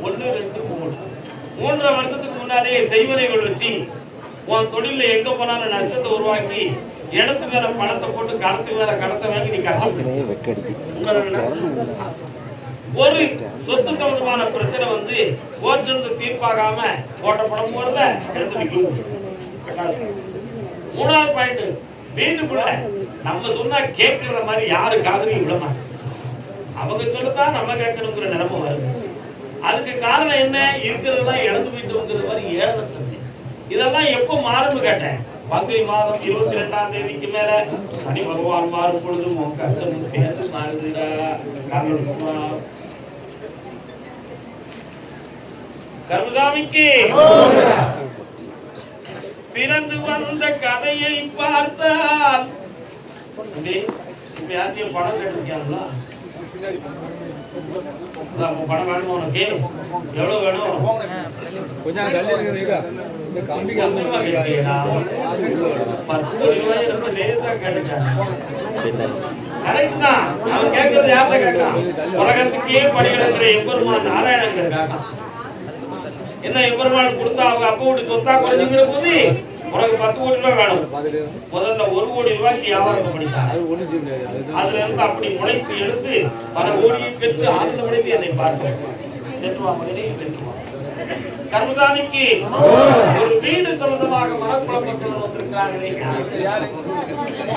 1 2 3 3.5 வருஷத்துக்கு முன்னாலே செய்வனைகள் வச்சு உன் தொழில எங்க போனாலும் நஷ்டத்தை உருவாக்கி இடத்து மேல பணத்தை போட்டு கடத்துக்கு மேல கடத்தை வாங்கி நீ ஒரு சொத்து சம்பந்தமான பிரச்சனை வந்து ஓட்டு தீர்ப்பாகாம ஓட்ட படம் போறத எடுத்து வைக்கும். 3வது பாயிண்ட், வீட்டுக்குள்ள நம்ம சொன்னா கேட்கற மாதிரி யாரு காதலையும் விட மாட்டோம். அவங்க சொல்லத்தான் நம்ம கேட்கணுங்கிற நிலைமை வருது. அதுக்கு காரணம் என்ன? இருக்கிறதெல்லாம் இழந்து போயிட்டுங்கிற மாதிரி ஏழனத்தை. இதெல்லாம் எப்போ மாறும்னு கேட்டேன். பங்குனி மாதம் 22ஆம் தேதிக்கு மேல சனி பகவான் மாறும் பொழுது உன் கஷ்டம் சேர்ந்து மாறுதுடா. கருதாமிக்கு பிறந்து வந்த கதையை பார்த்தால் யாத்தையும் படம் கேட்டிருக்கியாங்களா? படம் வேணும் உனக்கு? எவ்வளவு வேணும்? உலகத்துக்கே பணியிடங்கிற எம்பெருமான் நாராயணன் கேட்கான். என்ன எம்பெருமான் கொடுத்தா அவங்க அப்பா வீட்டு சொத்தா குறைஞ்சுக்கிற போது உனக்கு 10 கோடி ரூபாய் வேணும். முதல்ல 1 கோடி ரூபாய்க்கு வியாபாரம் பண்ணிட்டாங்க. அதுல இருந்து அப்படி முளைப்பு எடுத்து பல கோடியை பெற்று ஆனந்தமடைந்து என்னை பார்க்க சென்றுவா மகனே சென்றுவா. கர்மதானிக்கு ஒரு வீடு சம்பந்தமாக மனக்குழப்பங்கள் வந்திருக்கிறார்களே.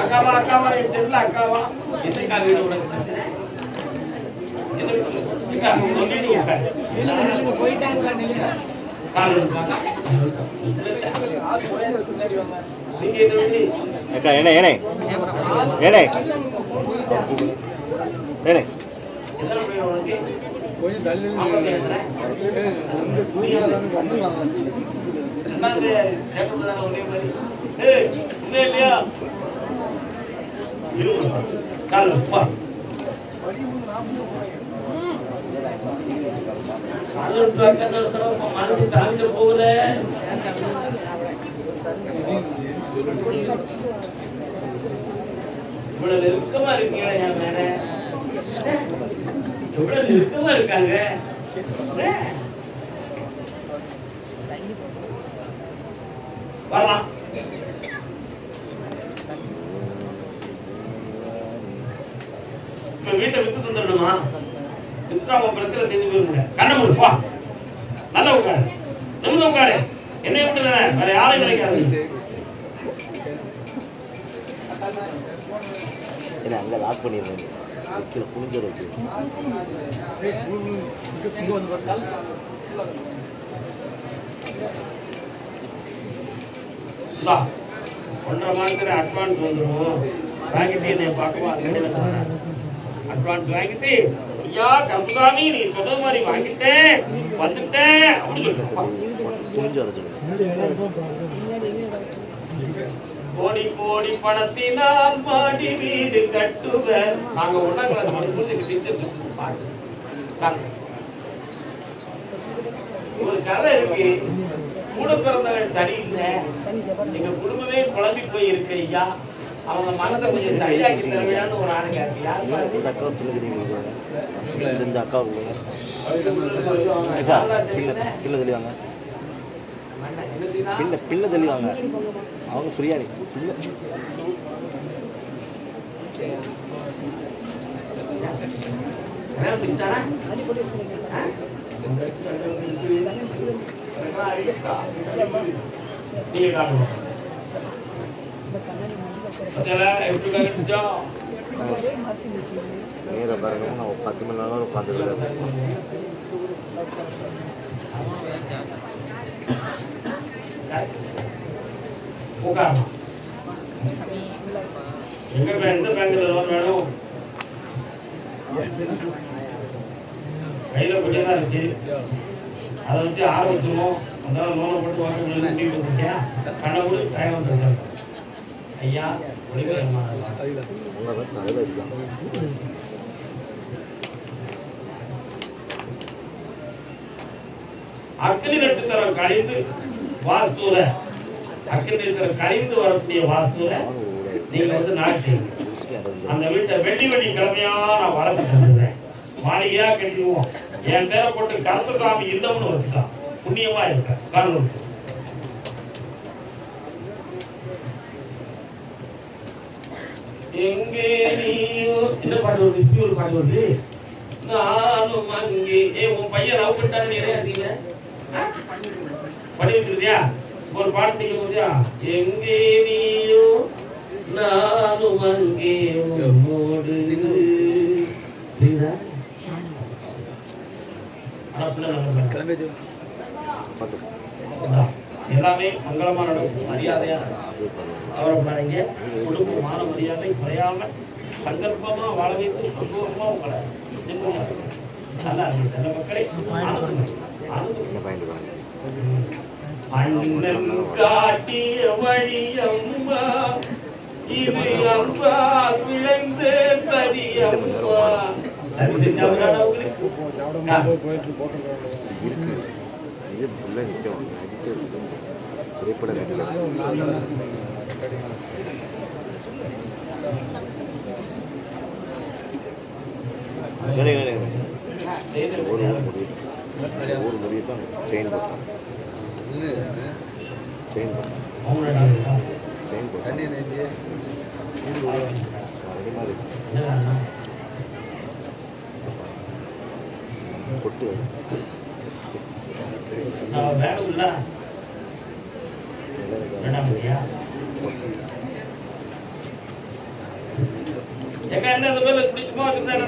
அக்காவா அக்காவா என் செல்ல அக்காவா என்னக்கா வீடு உனக்கு பிரச்சனை? போகல இவ்வளவு நெருக்கமா இருக்கீங்களா? என் மேல எவ்வளவு நெருக்கமா இருக்காங்க. வரலாம். இப்ப வீட்டை வித்து தந்துடணுமா? வித்து அவங்க பிரச்சனை தெரிஞ்சு போயிருங்க. கண்ணை முடிப்பா, நல்லா உட்காரு, நிமிடம் உட்காரு. என்னை விட்டு வேற யாரும் கிடைக்காது. அங்க லாக் பண்ணிடுறேன். கீழே புளிஞ்ச வச்சு ஒன்றரை மாதத்துல அட்வான்ஸ் வந்துடும். வாங்கிட்டு என்னை பார்க்கவா? அட்வான்ஸ் வாங்கிட்டு ஐயா கருப்புசாமி நீ சொன்ன மாதிரி வாங்கிட்டேன் வந்துட்டேன் அப்படின்னு புளிஞ்ச வர சொல்லுங்க. கோடி கோடி பணத்தினால் பாடி வீடு கட்டுவர். நாங்க ஒரு கதை இருக்கு. கூட பிறந்தவன் சரியில்லை, எங்க குடும்பமே குழம்பி போய் இருக்கு ஐயா, அவங்க மனதை கொஞ்சம் சரியாக்கி தருவியான்னு ஒரு ஆளு கேட்கு. பிள்ளை தெளிவாங்க. அவங்க ஃப்ரீயா நேர பாருங்க. நான் 10 மணி நேரம் உட்காந்துருக்கேன். எந்த பேங்க்ல லோன் வேணும்? கையில கொஞ்சம் தான் இருக்கு, அதை வச்சு ஆரம்பிச்சிருவோம். அதாவது லோனை போட்டு வாங்க முடிவு பண்ணிருக்கியா? கண்ணை கூட டைம் வந்துருக்காங்க ஐயா. அக்னி நட்சத்திரம் கழிந்து வாஸ்துல, அக்னி நட்சத்திரம் கழிந்து வரக்கூடிய வாஸ்துல நீங்க வந்து நாட்டு அந்த வீட்டை வெட்டி வெட்டி கிழமையா நான் வளர்த்து தந்துடுறேன். மாலையா கட்டிடுவோம். என் பேரை போட்டு கருத்தசாமி இல்லம்னு வச்சுட்டான். புண்ணியமா இருக்க காரணம். எங்கே நீயோ என்ன பாட்டு வருது? இப்படி ஒரு பாட்டு வருது. நானும் அங்கே உன் பையன் லவ் பண்ணிட்டான்னு நீ என்ன செய்ய பண்ணி வச்சிருக்கியா? ஒரு பாட்டு நீங்க போதியா? எங்கே நீயோ நானும் அங்கே உன்னோடு. எல்லாமே மங்களமா நடக்கும், மரியாதையா கவலைப்படாதீங்க. குடும்ப மான மரியாதை குறையாம சங்கல்பமா வாழ வைத்து சந்தோஷமா உங்களை நல்லா இருக்கு. நல்ல மக்களை அண்ணன் காட்டிய வழி அம்மா, இது அம்பால் விளைந்த தரியம்மா. சரி செஞ்சாங்க திரைப்பட ஒரு முடிவு தான் செயின் போட்டான். செயின் போட்டான். செயின் போட்டான். கொட்டு என்ன பிடிக்குமோ கிடையாது.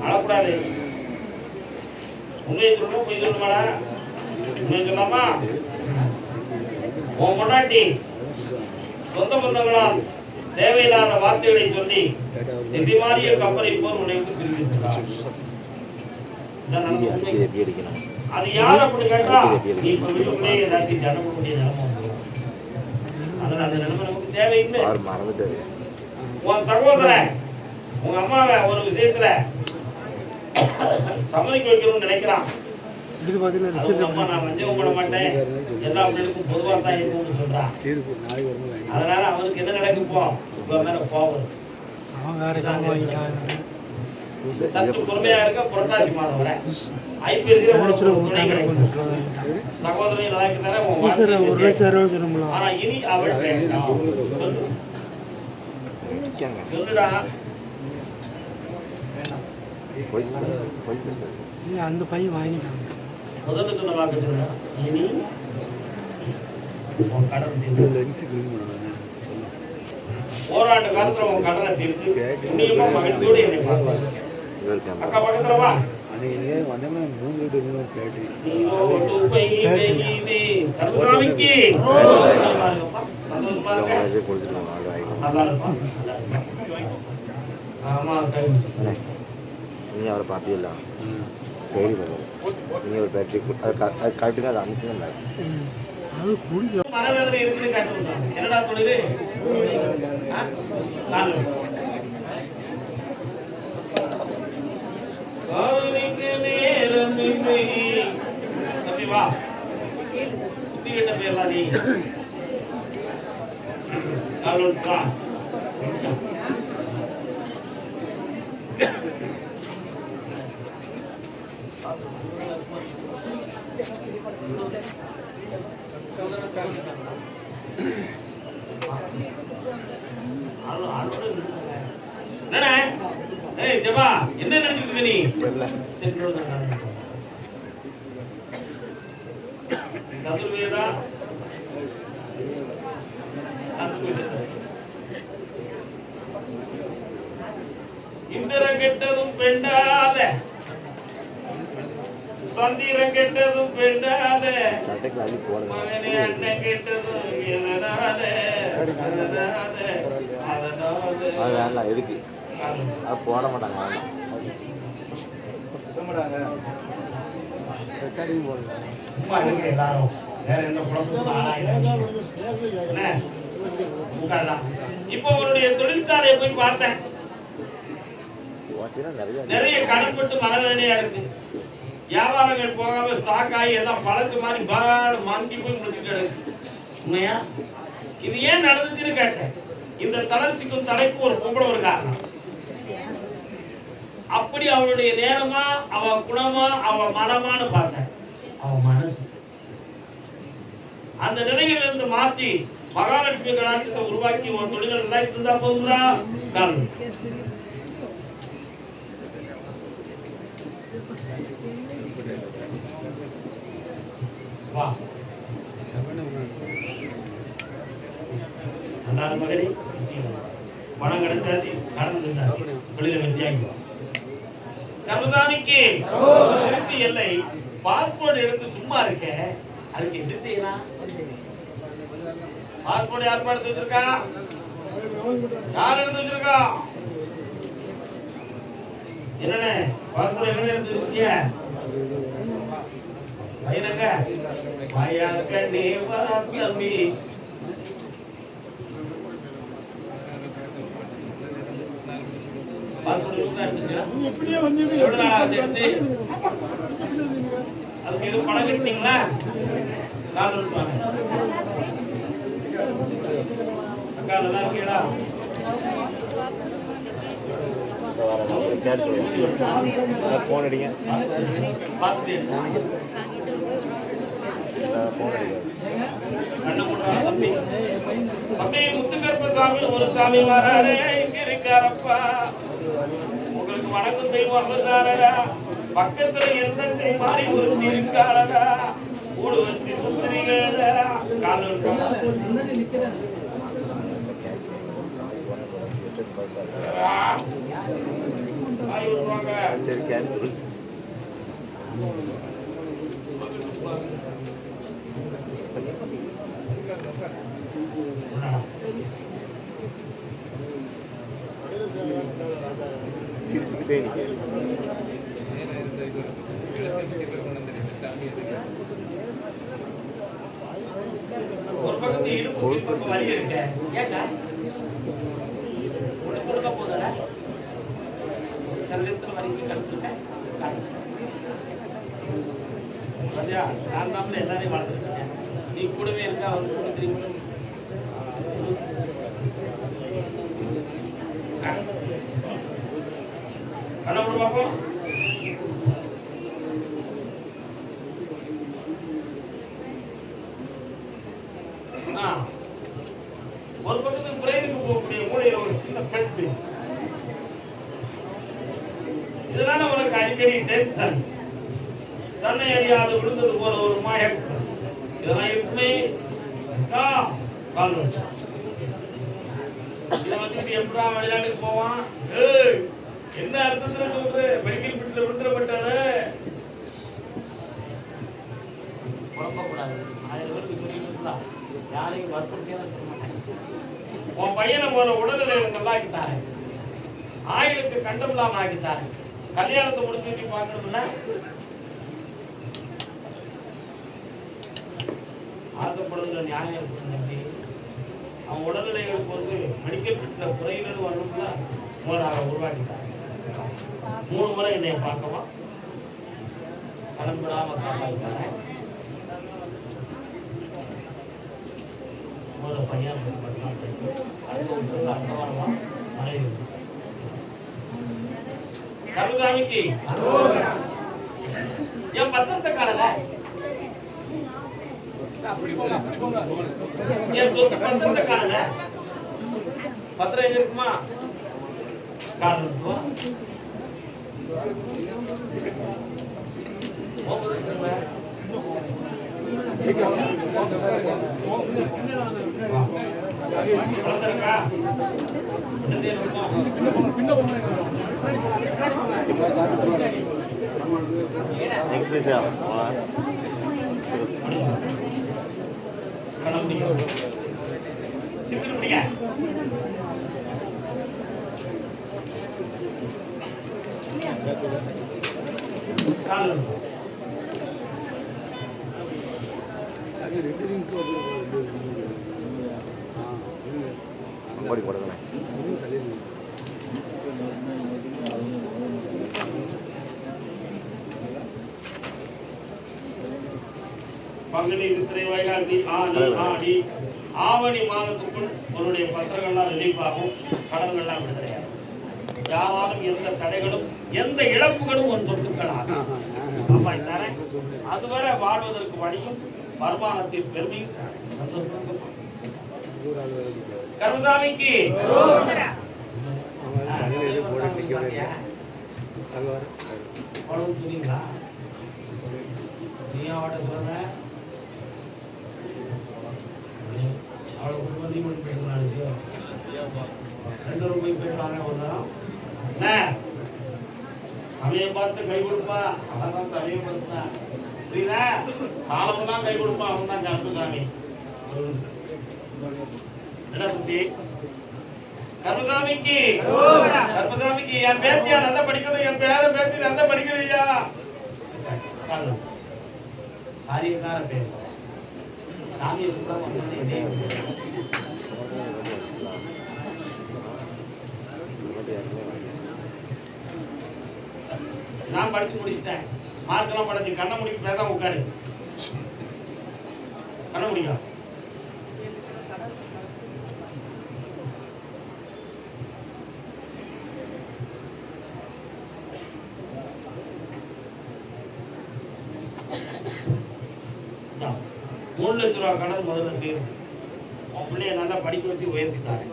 அழக்கூடாது. உண்மையை சொல்லணும், பொய் சொல்லணுமாடா? உண்மையை சொல்லாமா? உன் முன்னாடி சொந்த பந்தங்களால் தேவையில்லாத வார்த்தைகளை சொல்லி திசை மாறிய கப்பலை போர் உன்னை விட்டு பிரிந்திருக்கிறார். அது யார் அப்படி கேட்டா நீ இப்ப வீட்டுக்குள்ளே எல்லாத்தையும் ஜன பண்ணக்கூடிய நிலைமை வந்து அதனால அந்த நிலைமை நமக்கு தேவையில்லை. உன் சகோதரன் உங்க அம்மாவை ஒரு விஷயத்துல சம்மதிக்க வைக்கணும்னு நினைக்கிறான். அம்மா நான் மஞ்சள் கும்பிட மாட்டேன், எல்லா பிள்ளைகளுக்கும் பொதுவா தான் இருக்கும்னு சொல்றான். அதனால அவனுக்கு என்ன நடக்குப்போ உங்க மேல போவது. சற்று பொறுமையா இருக்க. புரட்டாசி மாதம் வர சகோதரன் நாளைக்கு தர. ஆனா இனி அவள் சொல்லுடா அந்த பையன் வாங்கிட்டாங்க. முதல்ல சொன்ன வாக்கு சொல்லுடா. இனி உன் கடன் போராட்ட காலத்துல உன் கடனை தீர்த்து புண்ணியமா மகிழ்ச்சியோடு என்னை பார்ப்பாங்க. அக்கா பக்கத்துல வா. நீ அவரை பார்த்தியல்ல டெய்லி நீ ஒரு பேட்டரி அது கரெக்டுங்க அது அனுப்புங்க. மனவேதனை இருக்குன்னு காட்டுறாங்க. என்னடா தொழில்? நேரம் இல்லை. தம்பி வா, புத்தி கிட்ட போயிடலாம். நீ என்ன நினைச்சுட்டு நீ சதுர்வேதா இந்திரன் கெட்டதும் பெண்டாத, சந்திரன் கெட்டதும் பெண்டாத, மகனே அண்ணன் கெட்டதும் எதனால அதனால எதுக்கு போட மாட்டாங்க. எல்லாரும் வேற எந்த இப்போ உன்னுடைய தொழிற்சாலையை போய் பார்த்தேன். நிறைய கடன்பட்டு மனவேதனையா இருக்கு. வியாபாரங்கள் போகாம ஸ்டாக் ஆகி எல்லாம் பழத்து மாதிரி பாடு மங்கி போய் முடிச்சுட்டு உண்மையா இது ஏன் நடந்துச்சுன்னு கேட்டேன். இந்த தளர்ச்சிக்கும் தடைக்கும் ஒரு பொம்பளை ஒரு காரணம். அப்படி அவளுடைய நேரமா, அவ குணமா, அவ மனமான்னு பார்த்தேன். அவ மனசு அந்த நிலையில இருந்து மாற்றி மகாலட்சுமி கடாட்சத்தை உருவாக்கி உன் தொழில்கள் நல்லா இருந்தா போதுங்களா? வா அண்ணா மகனே, பணம் கிடைச்சாச்சு, கடந்து தொழிலை வெற்றியாக்கி கர்மதாமிக்கு திருச்சி எல்லை பாஸ்போர்ட் எடுத்து சும்மா இருக்க, அதுக்கு என்ன செய்யலாம்? பாஸ்போர்ட் யார் எடுத்து வச்சிருக்கா? யார் எடுத்து வச்சிருக்கா? என்னண்ணே பாஸ்போர்ட் எங்க எடுத்து வச்சிருக்கீங்க? பையனங்க பையன் கண்ணே தம்பி அதுக்கு எதுவும் பணம் கட்டினீங்களா? அக்கா நல்லா இருக்கீங்களா? போன் அடிங்க. தம்பி தம்பி முத்துக்கருப்ப சாமி ஒரு சாமி வராரே, இங்க இருக்காரப்பா. உங்களுக்கு வணக்கம் தெய்வம் அவர்தானடா. பக்கத்துல எந்த மாறி ஒரு இருக்காரடா. ஊடு வச்சு முத்திரிகளா கால சரி கேன்சல். சிரிச்சுக்கிட்டே நிக்க ஒரு பக்கத்து இடுப்பு வலி இருக்கு. ஏண்டா கொடுக்க போதா சரீரத்துல வலிக்கு கடிச்சுட்டேன். நான் தான் எல்லாரையும் வளர்த்துருக்கேன். நீ கூடவே இருக்கா வந்து கொடுக்குறீங்க. கடவுள் பார்ப்போம். ஒரு பக்கத்துக்கு பிரெயினுக்கு போகக்கூடிய மூளையில ஒரு சின்ன பெட்டு. இதனால உனக்கு அடிக்கடி டென்ஷன், தன்னை அறியாது விழுந்தது போல ஒரு மயக்கம், இதெல்லாம் இருக்குமே. இதை வச்சுட்டு எப்படா வெளிநாட்டுக்கு போவான்? என்ன அர்த்தத்துல சொல்ற? மெடிக்கல் ஃபீல்ட்ல விழுந்துடப்பட்டாரு. குழப்பக்கூடாது. 1000 பேருக்கு சொல்லிட்டு இருந்தா யாரையும் வற்புறுத்தியா சொல்ல மாட்டேன். உன் பையனை போல உடல்நிலை நல்லா ஆக்கித்தாரு, ஆயுளுக்கு கண்டம் இல்லாம ஆக்கித்தாரு. கல்யாணத்தை முடிச்சு வச்சு பார்க்கணும்னா ஆசைப்படுற நியாயம் இருக்கு. அவன் உடல்நிலைகளுக்கு வந்து மெடிக்கல் ஃபீல்ட்ல குறைகள் வரணும்னா முதலாக உருவாக்கிட்டாங்க. 3 முறை என்னை பார்க்கவா கலந்துடாம காப்பாற்றாங்க. ஒரு பையன் அடுத்த வாரமா மனைவி கருதாமிக்கு என் பத்திரத்தை காணல. என் சொத்து பத்திரத்தை காணல. பத்திரம் எங்க இருக்குமா? காரணம் ஓடி போடுங்க. பங்குனி சித்திரை வைகாசி ஆனி ஆடி ஆவணி மாதத்துக்குள் உன்னுடைய பத்திரங்கள்லாம் ரிலீஃப் ஆகும், கடன்கள்லாம் விடுதலையாகும். யாராலும் எந்த தடைகளும் எந்த இழப்புகளும் உன் சொத்துக்களாகும். அப்பா தானே அதுவரை வாழ்வதற்கு வழியும் வருமானத்தின் பெருமையும் தானே. கர்மசாமிக்கு சமயம் பார்த்து கை கொடுப்பா, அவன் தான் தலையை கொடுத்தான். புரியுதா? காலம் தான் கை கொடுப்பான், அவன் தான் கருப்புசாமி. என்ன தம்பி? கருப்புசாமிக்கு கருப்புசாமிக்கு என் பேத்தியா நல்லா படிக்கணும், என் பேர பேத்தி நல்லா படிக்கலையா? காரியக்கார பேர் சாமியை கூட நான் படிச்சு முடிச்சிட்டேன். மார்க்கெல்லாம் படைச்சு கண்ண முடிக்க பேதான் உட்காரு. கண்ண முடிக்கும் ₹3,00,000 கடன் முதல்ல தீரும். உன் பிள்ளைய நல்லா படிக்க வச்சு உயர்த்தித்தாரு.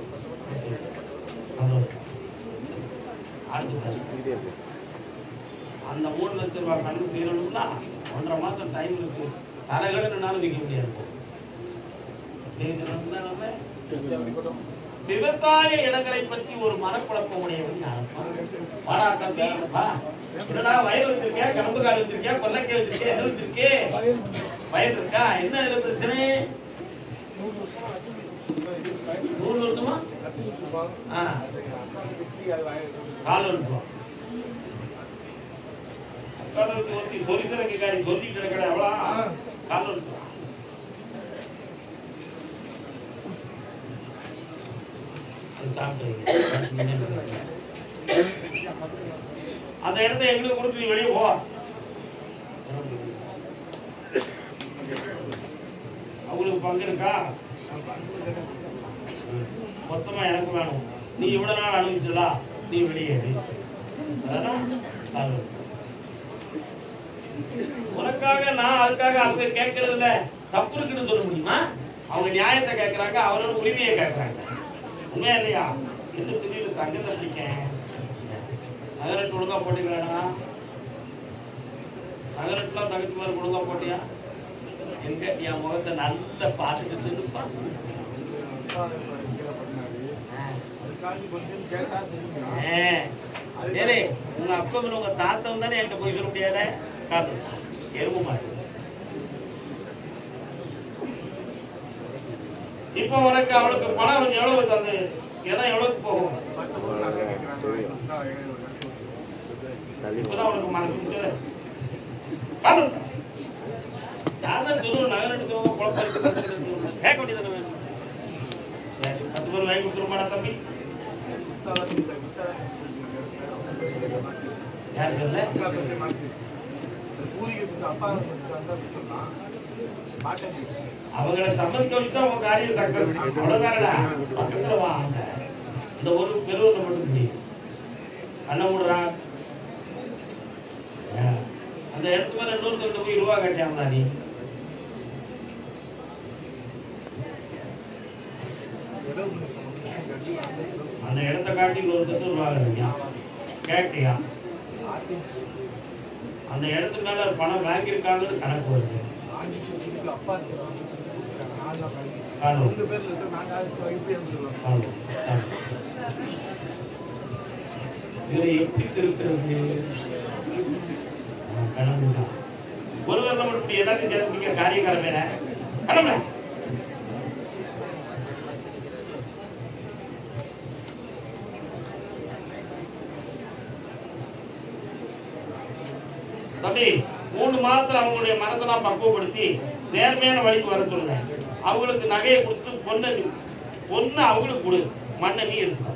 அந்த ₹3,00,000 கடன் தீரணும்னா 1.5 மாதம் டைம் இருக்கு. தலைகடனாலும் விற்க முடியாது. விவசாய இடங்களை பற்றி ஒரு மனக்குழப்பம் உடையவன் வயல் வச்சிருக்கியா, கரும்பு காடு வச்சிருக்கியா, கொல்லைக்காய் வச்சிருக்கியா, எது வச்சிருக்கே? வயல் இருக்கா? என்ன இதுல பிரச்சனை? 100 வருஷமா கால் வருஷம் சொரிசரங்காரி சொல்லி கிடக்கட எவ்வளோ கால் வருஷம். அந்த இடத்தை எங்களுக்கு கொடுத்து நீ வெளியே போ. அவங்களுக்கு பங்கு இருக்கா? மொத்தமா எனக்கு வேணும். நீ இவ்வளவு நாள் அனுபவிச்சலா, நீ வெளியேறு. உனக்காக நான் அதுக்காக அவங்க கேட்கறதுல தப்பு இருக்குன்னு சொல்ல முடியுமா? அவங்க நியாயத்தை கேட்கறாங்க, அவரோட உரிமையை கேட்கறாங்க. உண்மையா இல்லையா? எந்த திடீர்னு தங்கத்தை பிடிக்கேன் நகரட்டு ஒழுங்கா போட்டீங்களா? நகரட்டுலாம் தங்கச்சி மாதிரி ஒழுங்கா போட்டியா? எங்க என் முகத்தை நல்லா பார்த்துட்டு சொல்லுப்பா. உங்க அப்பன் உங்க தாத்தவன் தானே என்கிட்ட போய் சொல்ல முடியாத எருமை மாதிரி. இப்போ உனக்கு அவளுக்கு பணம் எவ்வளவு தந்து இடம் எவ்வளவுக்கு போகும்? இப்பதான் உனக்கு மனசு யாரும் சொல்லுவோம். நகரத்துக்கு கேட்க வேண்டியது வேணும். சரி, 10 பேர் வாங்கி கொடுத்துருமாடா தம்பி. அவங்களை சம்மதிக்க வச்சுட்டா உங்க காரியம் சக்சஸ். அவ்வளவுதானடா. பக்கத்துல வாங்க. இந்த ஒரு பெருவரை மட்டும் முடியும். கண்ண மூடுறான். அந்த இடத்து மேல இன்னொருத்தர் போய் ரூபா கட்டியாங்களா? நீ அந்த இடத்த காட்டி இன்னொருத்தர் ரூபா கட்டியா கேட்டியா? அந்த இடத்து மேல பணம் வாங்கியிருக்காங்கன்னு கணக்கு வருது. எப்படி திருத்துறது? ஒருவர் நம்ம எல்லாத்தையும் சேர்த்து காரியக்கார பேர கடமை. தம்பி 3 மாதத்துல அவங்களுடைய மனதெல்லாம் பக்குவப்படுத்தி நேர்மையான வழிக்கு வர சொல்லுங்க. அவங்களுக்கு நகையை கொடுத்து பொண்ணு அவங்களுக்கு கொடு, மண்ணை நீ எடுத்து.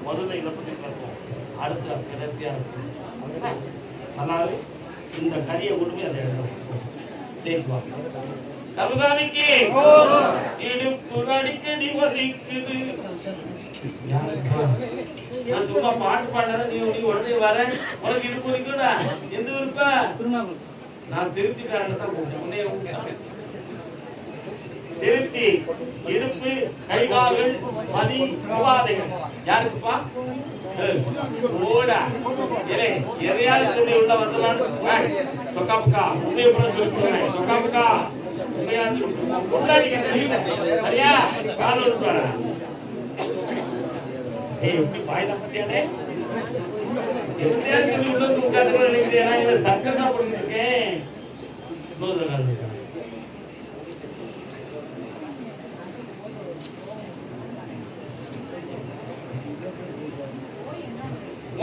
முதல்ல இதை பத்தி பேசுவோம். அடுத்து கிளர்ச்சியா இருக்கு. அதாவது இந்த கரியை கொண்டு அதை எடுத்து சரிப்பா கருதாமிக்கு இடுப்பு அடிக்கடி வலிக்குது. நான் சும்மா பாட்டு பாடுறேன், நீ உடனே வர. உனக்கு இடுப்பு வலிக்குடா. எந்த ஊருப்பா? நான் திருச்சிக்காரன் தான் கூப்பிட்டேன். திருச்சி. இடுப்பு, கை கால்கள், வலி, உபாதைகள். யாருக்குப்பா? ஓடா எதையாவது சொல்லி உள்ள வந்தலான்னு சொக்கா புக்கா உண்மையை கூட சொல்லிட்டு சொக்கா புக்கா உண்மையா சரியா கால் விட்டுவாரா? எப்படி பாயில பத்தியானே எதையாவது சொல்லி உள்ள உட்காந்து நினைக்கிறேன். என்ன சர்க்கஸ் தான் பண்ணிட்டு இருக்கேன்.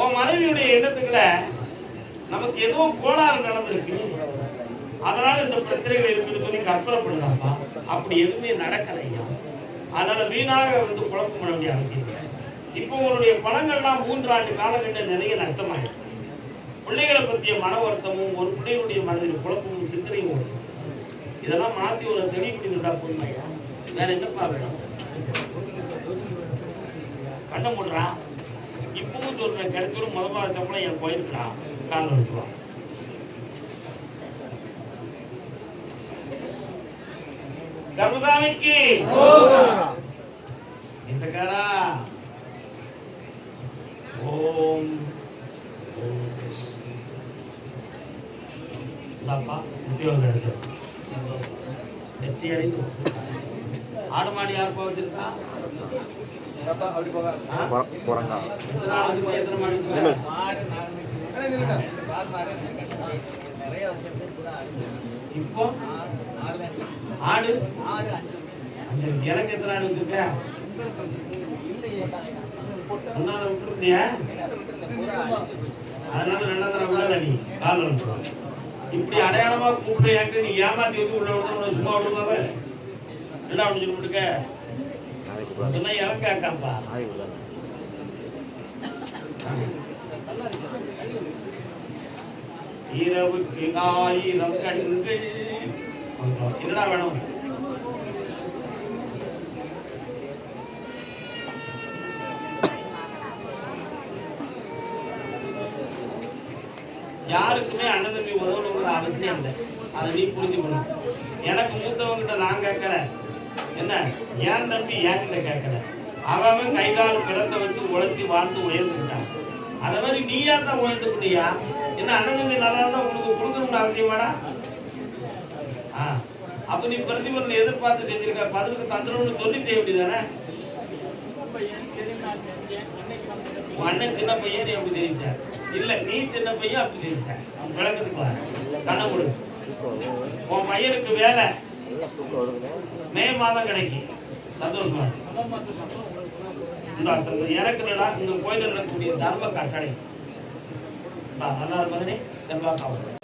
உன் மனைவியுடைய எண்ணத்துக்குள்ள நமக்கு எதுவும் கோளாறு நடந்திருக்கு, அதனால இந்த பிரச்சனைகள் இருக்குன்னு சொல்லி கற்பனை பண்ணலாமா? அப்படி எதுவுமே நடக்கலையா? அதனால வீணாக குழப்பம் பண்ண வேண்டிய அவசியம். இப்போ உங்களுடைய பணங்கள்லாம் 3 ஆண்டு காலகட்டம் நிறைய நஷ்டமாயிருக்கு. பிள்ளைகளை பற்றிய மன வருத்தமும் ஒரு பிள்ளைகளுடைய மனதில் குழப்பமும் சிந்தனையும் வரும். இதெல்லாம் மாற்றி ஒரு தெளிவுபடுத்திட்டா போதுமையா? வேற என்னப்பா வேணும்? கண்ணை மூடுறா. இப்பவும் சொல்றேன், கிடைச்சோம் முதல்ல சம்பளம் என் போயிருக்கா காலம் வச்சுருவான். கர்மசாமிக்கு இந்தக்காரா ஓம் உத்தியோகம் கிடைச்சது. எத்தி அடைந்து ஆடு மாடி யார் போக வச்சிருக்கா? இப்போ ஆடு எனக்கு எத்தனை ஆடு வச்சிருக்க? விட்டுருந்தியா? அதனால 2 தடவை விடல. நீ கால் இப்படி அடையாளமா கூப்பிட்டு நீ ஏமாத்தி வந்து உள்ள விடுற சும்மா விடுமாவே என்ன அப்படின்னு சொல்லிட்டுக்க இறக்காக்காப்பா. இரவுக்கு 1000 கண்கள். என்னடா வேணும்? யாருக்குமே அண்ணன் தம்பி உதவணுங்கிற அவசியம் இல்லை. அதை நீ புரிஞ்சுக்கணும். எனக்கு மூத்தவங்கிட்ட நான் கேட்கறேன், என்ன ஏன் தம்பி என்கிட்ட கேட்கற? அவன் கை காலம் பிறத்தை வச்சு உழைச்சி வாழ்ந்து உயர்ந்துட்டான். அதே மாதிரி நீயா தான் உயர்ந்துக்கிட்டியா? என்ன அண்ணன் தம்பி நல்லா தான் உங்களுக்கு கொடுக்கணும்னு அவசியமாடா? அப்ப நீ பிரதிபலனை எதிர்பார்த்து செஞ்சிருக்க, பதிலுக்கு தந்துடணும்னு சொல்லி செய்ய வேண்டியதானே? அண்ணன் சின்ன பையன் நீ அப்படி செஞ்சார் இல்ல, நீ சின்ன பையன் அப்படி செஞ்சுட்ட. விளக்கத்துக்கு வர கண்ண கொடு. உன் பையனுக்கு வேலை மே மாதம் கிடைக்கும். சந்தோஷமா எனக்கு இந்த கோயில இருக்கக்கூடிய தர்ம கட்டளை நல்லா இருப்பதனே செல்வாக்காவும்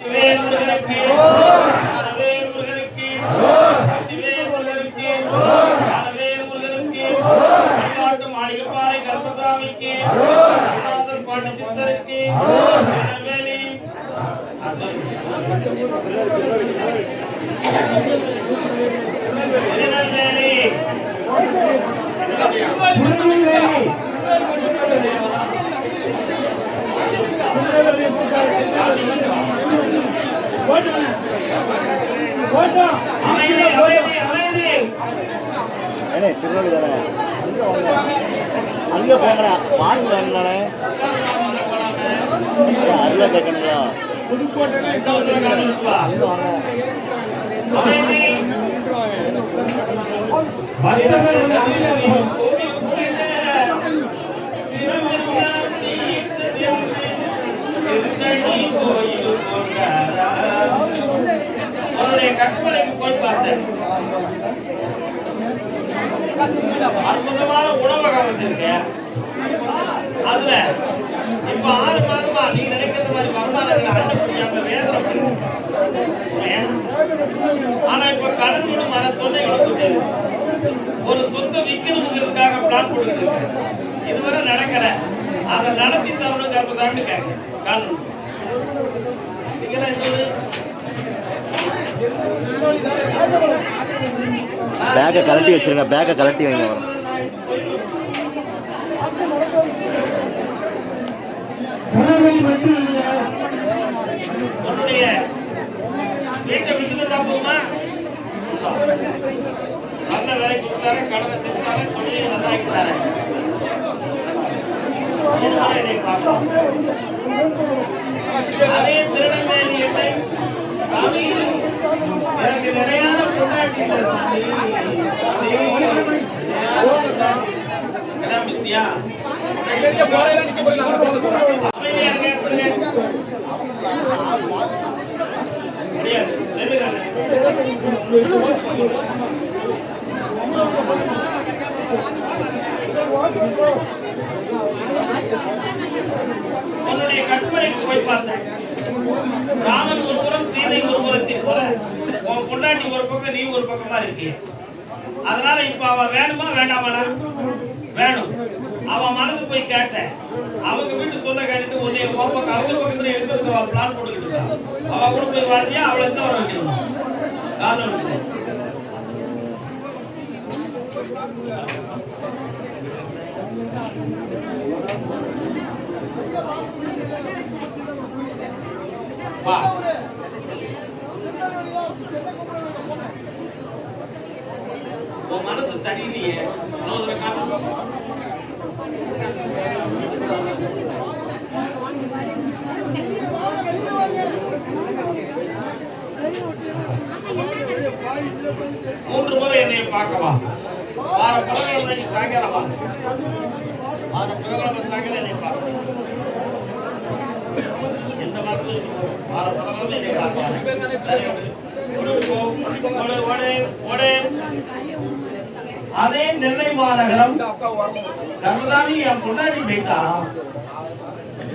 மாளிகைப்பாறை கர்மசாமிக்கு பாட்டு சித்தருக்கு திருநெல்வேலி தானே அங்கே போங்கண்ணா பார்த்து வாங்கண்ணே. அருளா கேட்கணுங்களா? அங்கே வாங்க. கற்பனைக்கு போய் பார்த்தேன். அற்புதமான உணவகம் வச்சிருக்கேன். அதுல இப்ப 6 மாதமா நீ நினைக்கிற மாதிரி வருமானங்களை அனுப்பியாம வேதனை பண்ணுங்க. ஆனா இப்ப கடன்களும் மன தொல்லைகளும் ஒரு சொத்தை விற்கணுங்கிறதுக்காக பிளான் கொடுத்துருக்கேன். இதுவரை நடக்கிற அதை நடத்தி தரணும் கற்பதான்னு கேட்க காரணம் நீங்களா இன்னொரு பேக்கை கலட்டி வச்சிருங்க, பேக்கை கலட்டி வைங்க வரும். உன்னுடைய வீட்டை விட்டுதான் போதுமா? நல்ல வேலை கொடுத்தாரு, கடனை செஞ்சாரு, தொழிலை நல்லாக்கிட்டாரு. அதே திருநெல்வேலி எண்ணெய் சாமி எனக்கு நிறையான பொண்டாட்டிகள் வித்யா உன்னுடைய கட்டுரைக்கு போய் பார்த்தேன். ராமன் ஒரு புறம், சீதை ஒரு புறத்தில் போற, உன் பொண்டாட்டி ஒரு பக்கம், நீ ஒரு பக்கமா இருக்கிய. அதனால இப்ப அவ வேணுமா வேண்டாமாடா? வேணும். அவன் மனது போய் கேட்டேன். அவங்க வீட்டு தொல்லை கேட்டுட்டு உன்னை பக்கம் அவங்க பக்கத்துல எடுத்து பிளான் போட்டுக்கிட்டு அவ கூட போய் வாழ்ந்தியா? அவளை எந்த வர வைக்கணும்? காரணம் வா. உன் மனசு சரியில்லையே. மூன்று முறை என்னை பார்க்கவா? வார பலகிழமை சாயங்காலமா? வார பலகிழமை சாயங்காலம் என்னை பார்க்க. எந்த மாதிரி வார பலகிழமை என்னை பார்க்க. அதே நெல்லை மாநகரம் கர்மதாமி என் பொண்டாட்டி போயிட்டா.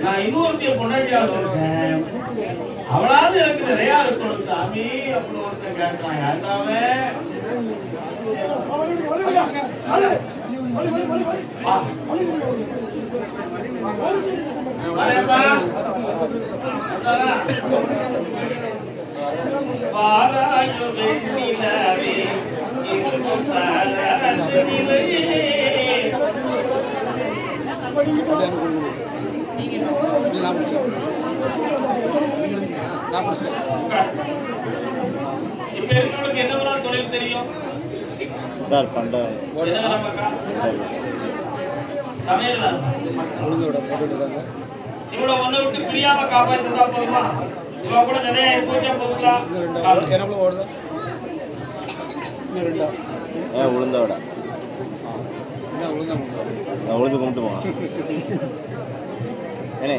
நான் இன்னொருத்திய பொண்டாட்டியாக இருக்கேன். அவளாவது எனக்கு நிறைய இருக்கணும் சாமி அப்படின்னு ஒருத்தன் கேட்டான். யாருனாவே இப்ப இருக்கவங்களுக்கு என்ன தொழில் தெரியும் சார்? பண்ட இவ்வளவு ஒண்ணு விட்டு பிரியாம காப்பாற்றதா போதுமா? இவ கூட நிறைய பூஜை போதுச்சா? உளுந்தோட உளுந்து கும்பிட்டு போங்க. ஏனே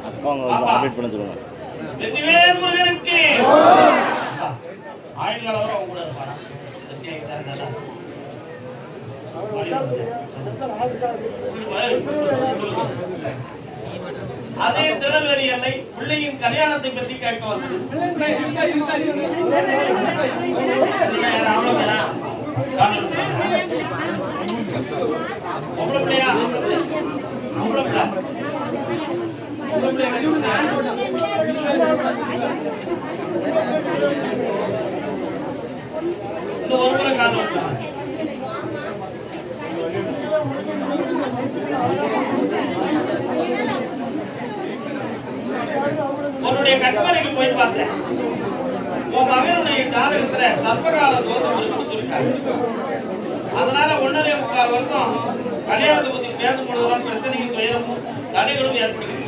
அக்கா அவங்க வந்து அப்டேட் பண்ண சொல்லுங்க. வெற்றிவேல் முருகனுக்கு ஆயுள்கால வர அவங்க கூட இருப்பாரா? அதே திருநெல்வேலி எல்லை பிள்ளையின் கல்யாணத்தை பற்றி கேட்க வந்தது. இன்னும் ஒரு முறை காரணம் உன்னுடைய கட்டுமனைக்கு போய் பார்த்தேன். உன் மகனுடைய ஜாதகத்துல சர்ப்பகால தோஷம் இருக்குன்னு சொல்லிட்டாங்க. அதனால 1.25 வருஷம் கல்யாணத்தை பத்தி பேசும்போதெல்லாம் பிரச்சனையும் துயரமும் தடைகளும் ஏற்படுகிறது.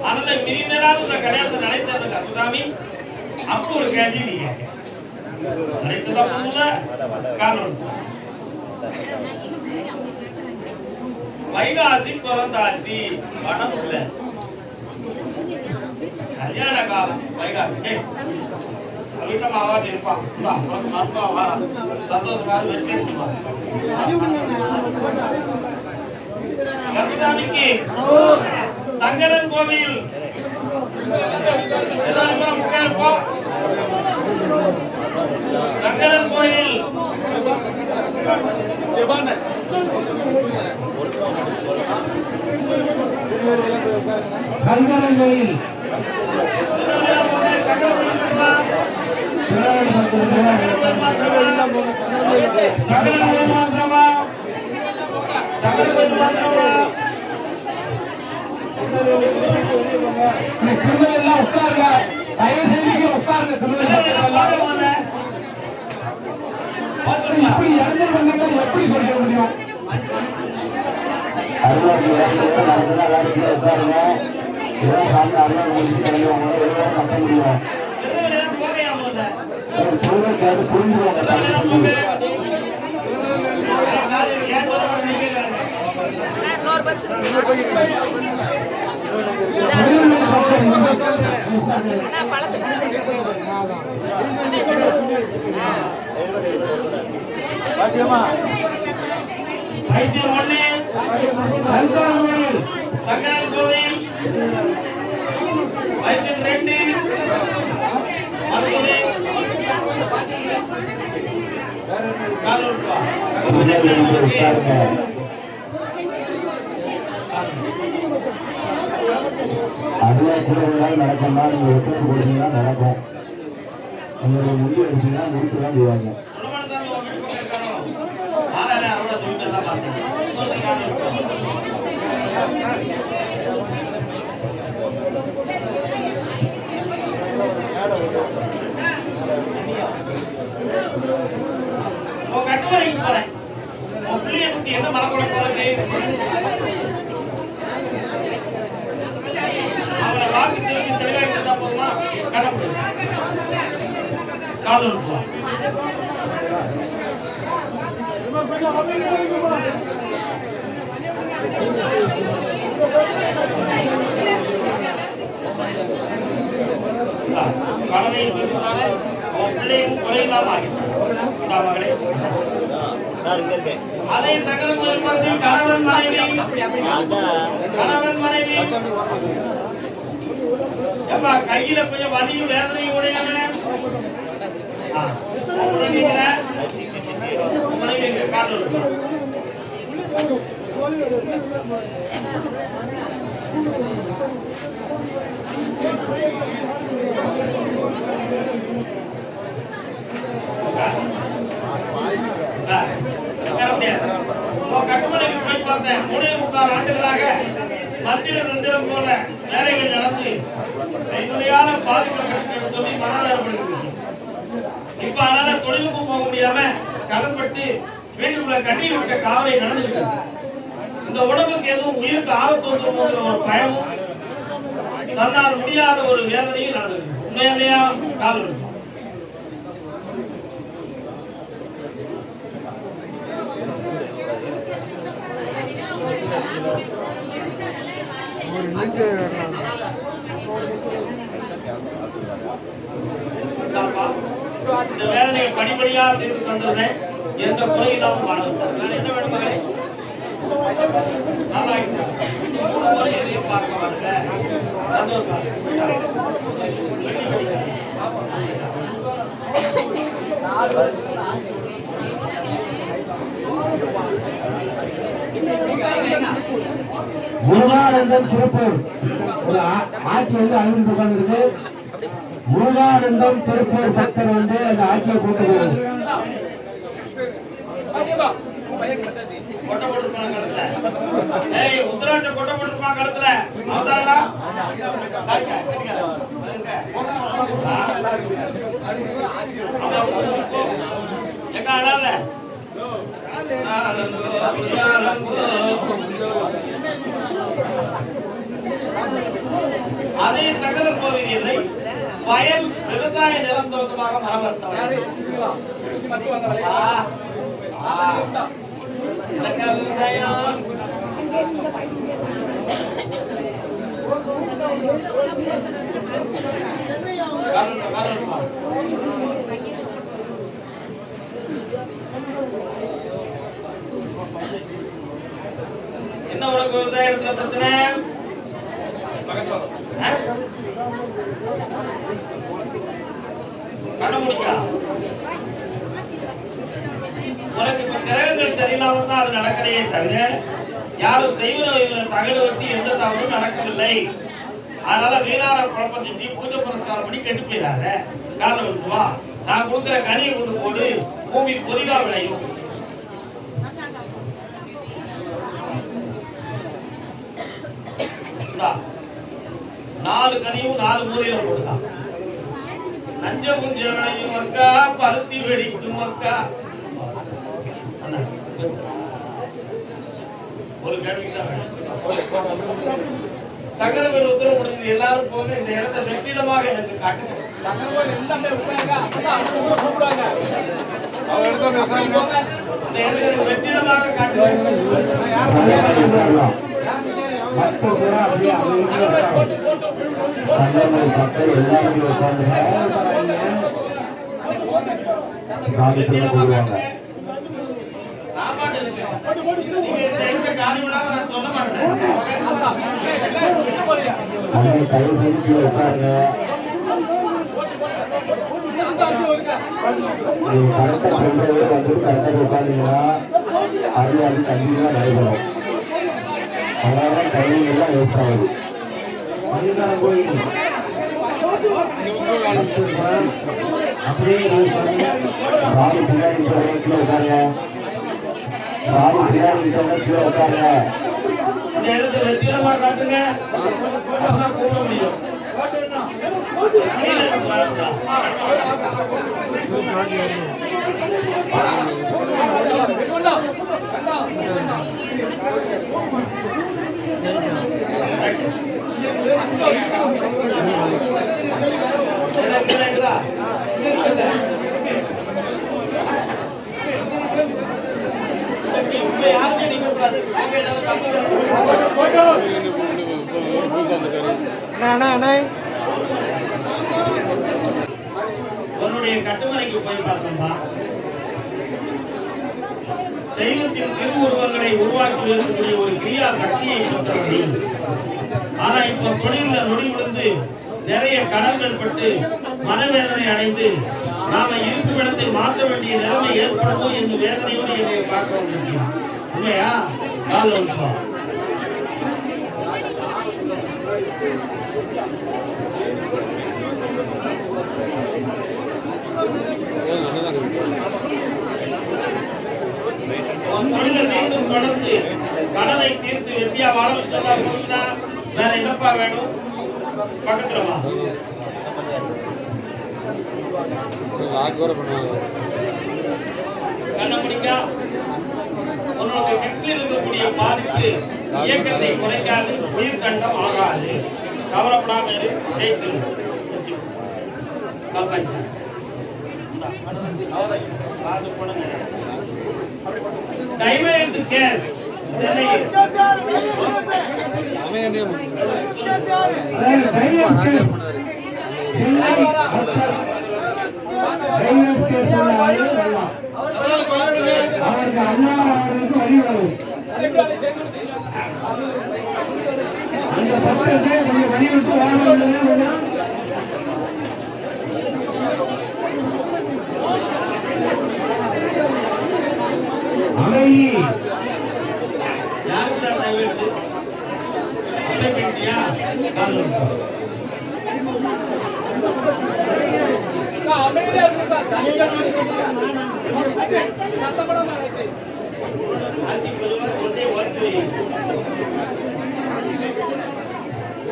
அதனால மினிமேலாவது இந்த கல்யாணத்தை நடத்த கருதாமி அப்படி ஒரு கேள்வி நீங்க காரணம். வைகாசி பிறந்தாச்சு, பணம் இல்லை, கல்யாண காலம் வைகாசி. வீட்டமா ஆவாது இருப்பான், சந்தோஷமாக கவிதாமிக்கு சங்கரன் கோவில் இருப்போம். சங்கரன் கோயில் சங்கரன் கோயில் உட்காருங்க, தயவு செய்து உட்காருங்க. இப்படி இறங்கல் பண்ணீங்க எப்படி சொல்ல முடியும்? உட்காருங்க. இதான் சாமி அருவா கட்ட முடியும். புரிஞ்சுவாங்க. பாத்தியமா வைத்தியம் ஒண்ணு சங்கரன் கோவில் வைத்தியம் 2 மருத்துவமனை அடிவாசிகள் நடக்கும்னா நீங்க ஒத்துழைப்பு கொடுத்தீங்கன்னா நடக்கும். உங்களுடைய முடிவு எடுத்தீங்கன்னா முடிச்சுதான் செய்வாங்க. கட்டுமலைக்கு போறேன் பிள்ளைய பத்தி என்ன மரக்குள்ள போறது அவனை வாக்கு தெரிவி தெளிவாக இருந்தா போதுமா கடவுள் காதல் கடலையில் பிள்ளையும் குறையில்லாம மகளே அதை சகலம் கணவன் மனைவி எப்பா கையில கொஞ்சம் வலியும் வேதனையும் உடையாம காதல் கட்டுமலைக்கு போய் பார்த்தேன் 3.25 ஆண்டுகளாக மத்திய தந்திரம் போல வேலைகள் நடந்து கைமுறையான பாதிக்கப்பட்டு சொல்லி மனதாரப்படுகிறது. இப்ப அதனால தொழிலுக்கும் போக முடியாம கடன்பட்டு வீட்டுக்குள்ள கண்ணீர் விட்ட காவலை நடந்துகிட்டு இந்த உடம்புக்கு எதுவும் உயிருக்கு ஆபத்து வந்துருமோங்கிற ஒரு பயமும் தன்னால் முடியாத ஒரு வேதனையும் நடந்துருக்கு. உண்மையா காவல் இந்த வேதனையை படிப்படியா தீர்த்து தந்துடுறேன். எந்த குறை இல்லாம வாழும். வேற என்ன வேணும் மகளே? நல்லா எதையும் பார்க்க வரல சந்தோஷம். முருகானந்தம் திருப்பூர் ஒரு ஆட்சி வந்து அழிந்து உட்கார்ந்துருக்கு. முருகானந்தம் திருப்பூர் பக்தர் வந்து அந்த ஆட்சியை கூட்டு போகுது. உத்தராட்ச கொட்டை போட்டுருப்பா கழுத்துல அவதாரா எங்க அழாத அதே தகவல் கோவில் வயல் விவசாய நிலம் தோட்டமாக மரபர்த்தவன் விவசாயம் என்ன உனக்கு விவசாயத்துல பிரச்சனை? கண்டுபிடிக்கா உனக்கு இப்ப கிரகங்கள் தெரியலாம தான் அது நடக்கலையே தவிர யாரும் தெய்வ தகடு வச்சு எந்த தவறும் நடக்கவில்லை. அதனால வீணார குழப்பம் செஞ்சு பூஜை புரஸ்காரம் பண்ணி கெட்டு போயிடாத. காரணம் இருக்குவா, நான் கொடுக்குற கனியை கொண்டு போடு, பூமி பொறிவா விளையும். நாலு கனியும் 4 மூலையில போடுதான். நஞ்ச புஞ்ச விளையும் மக்கா, பருத்தி வெடிக்கும் மக்கா. ஒரு கேள்விதான் சக்கரவேல் உத்தரவு முடிஞ்சது. எல்லாரும் போக இந்த இடத்தை வெற்றிடமாக எனக்கு காட்டுங்க. இந்த இடத்தை வெற்றிடமாக காட்டுங்க. நீங்க இந்த இடத்தை காரியமாக நான் சொல்ல மாட்டேன். இந்த இடத்தை வெற்றிடமா காட்டுங்க. அப்பதான் கூப்பிட முடியும். யாருமே நிக்க கூடாது. உன்னுடைய கட்டுமனைக்கு போய் பார்த்தோம்னா தெய்வத்தின் திருவுருவங்களை உருவாக்கி இருக்கக்கூடிய ஒரு கிரியா சக்தியை பெற்றபடி, ஆனா இப்ப தொழில நொடி விழுந்து நிறைய கடன்கள் பட்டு மனவேதனை அடைந்து நாம இருக்கும் இடத்தை மாற்ற வேண்டிய நிலைமை ஏற்படுமோ என்று வேதனையோடு என்னை பார்க்க வந்திருக்கிறோம். உண்மையா? மீண்டும் தொடர்ந்து கடனை தீர்த்து வெற்றியா வாழ வச்சா வேற என்னப்பா வேணும்? பக்கத்துல வா. கண்ண முடிக்கா. உன்னோட வெற்றியில் இருக்கக்கூடிய பாதிப்பு இயக்கத்தை குறைக்காது, உயிர் கண்டம் ஆகாது. கவலைப்படாம ஜெயித்து டைமண்ட் கேஸ்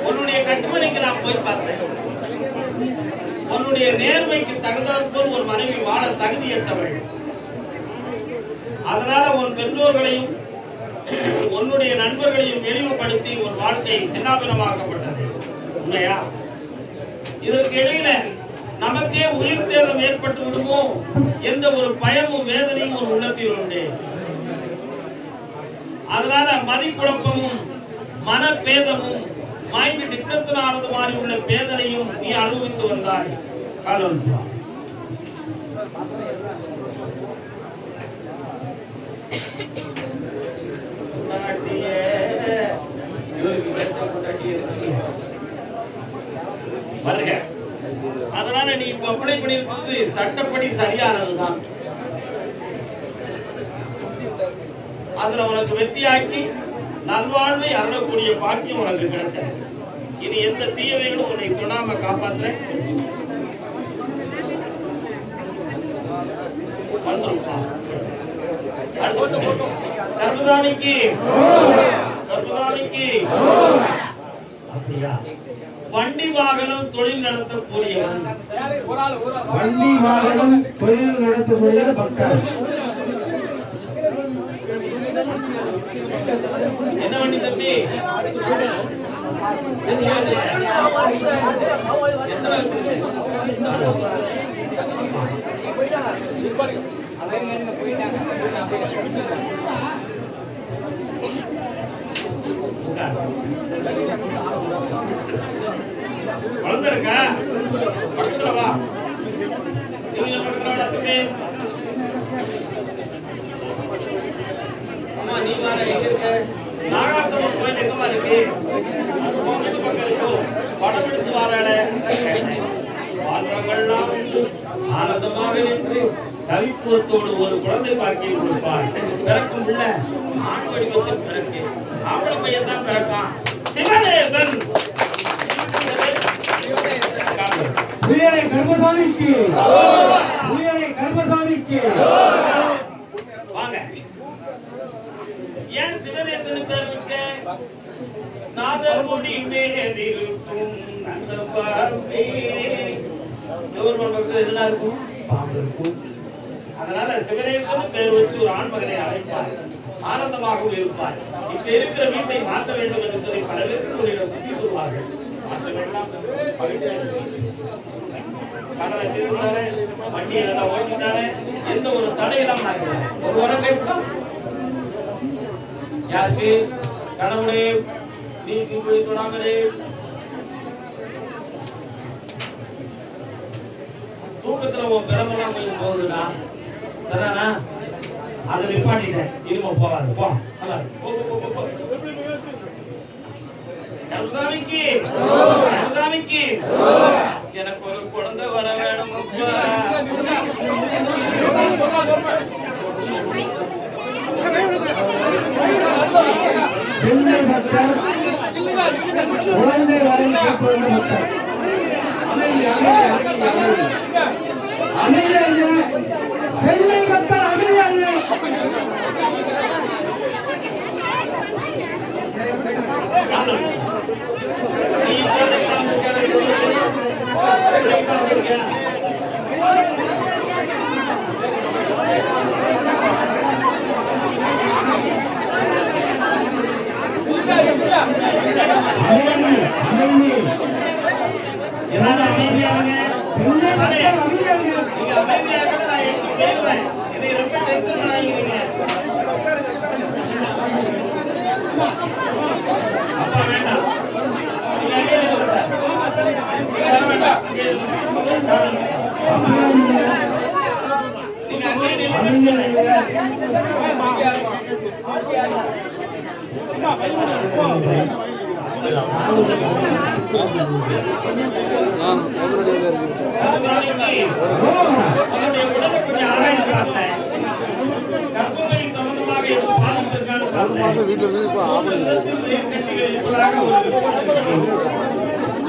உன்னுடைய கட்டுமனைக்கு நான் போய் பார்த்தேன். உன்னுடைய நேர்மைக்கு தகுந்தாற்போல் ஒரு மனைவி வாழ தகுதியற்றவள். அதனால உன் பெற்றோர்களையும் உன்னுடைய நண்பர்களையும் இழிவுபடுத்தி ஒரு வாழ்க்கை சின்னாபின்னமாக்கப்பட்டது. உண்மையா? இதற்கு இடையில நமக்கே உயிர் சேதம் ஏற்பட்டு விடுமோ என்ற ஒரு பயமும் வேதனையும் ஒரு உள்ளத்தில் உண்டு. அதனால மதிக்குழப்பமும் மனப்பேதமும் மைண்ட் டிப்ரெஷனானது மாதிரி உள்ள வேதனையும் நீ அனுபவித்து வந்தாய். காலம் வருக. அதனால நீ இப்ப அப்ளை பண்ணிருப்பது சட்டப்படி சரியானதுதான். அதுல உனக்கு வெற்றியாக்கி நல்வாழ்வை அருளக்கூடிய பாக்கியம் உனக்கு கிடைச்சது. இனி எந்த தீயவைகளும் உன்னை தொடாம காப்பாற்றுறேன். கர்மதானிக்கு அப்படியா? வண்டி வாகனம் தொழில் நடத்தக்கூடியவன். வண்டி வாகனம் தொழில் நடத்தக்கூடிய பக்தர். என்ன வண்டி தம்பி? வளர்ந்துருக்கா? பக்கத்துல வா. அம்மா நீ வர எங்க இருக்க? நாகாத்தம்மன் கோயில் எங்கம்மா இருக்கு? பக்கம் இருக்கும். படம் எடுத்து வராள வாழ்வங்கள்லாம் ஆனந்தமாக நின்று கவித்துவத்தோடு ஒரு குழந்தை பாக்கியை கொடுப்பார். பிறக்கும் உள்ள ஆண் வடிவத்தில் பிறக்கு ஆம்பளை பையன் தான் பிறக்கான். சிவநேசன் உயரை கர்மசாமிக்கு வாங்க. ஏன் சிவநேசன் பேர் வச்ச? நாதர் மொழி மேலிருக்கும் இருக்கும் பாம்பு இருக்கும். அதனால சிவநேசன் பேர் வச்சு ஒரு ஆண் மகனை அழைப்பார். ஆனந்தமாகவும் இருப்பார். இப்ப இருக்கிற வீட்டை மாற்ற வேண்டும் என்று சொல்லி பல பேருக்கு புத்தி சொல்வார்கள். மாற்ற வேண்டாம், கடலை திருந்தாரு, வண்டியை நல்லா ஓட்டிட்டாரு, எந்த ஒரு தடையிலும் ஒரு வரம் கேட்கலாம். யாருக்கு? கடவுளே நீ போய் தொடாமலே தூக்கத்துல உன் பிறமெல்லாம் கொஞ்சம் போகுதுடா, சரிதானா? அதை நிப்பாட்டிட்டேன், இனிமே போகாது. போ கருதாமிக்கு எனக்கு ஒரு குழந்தை வர வேணும். குழந்தை வரை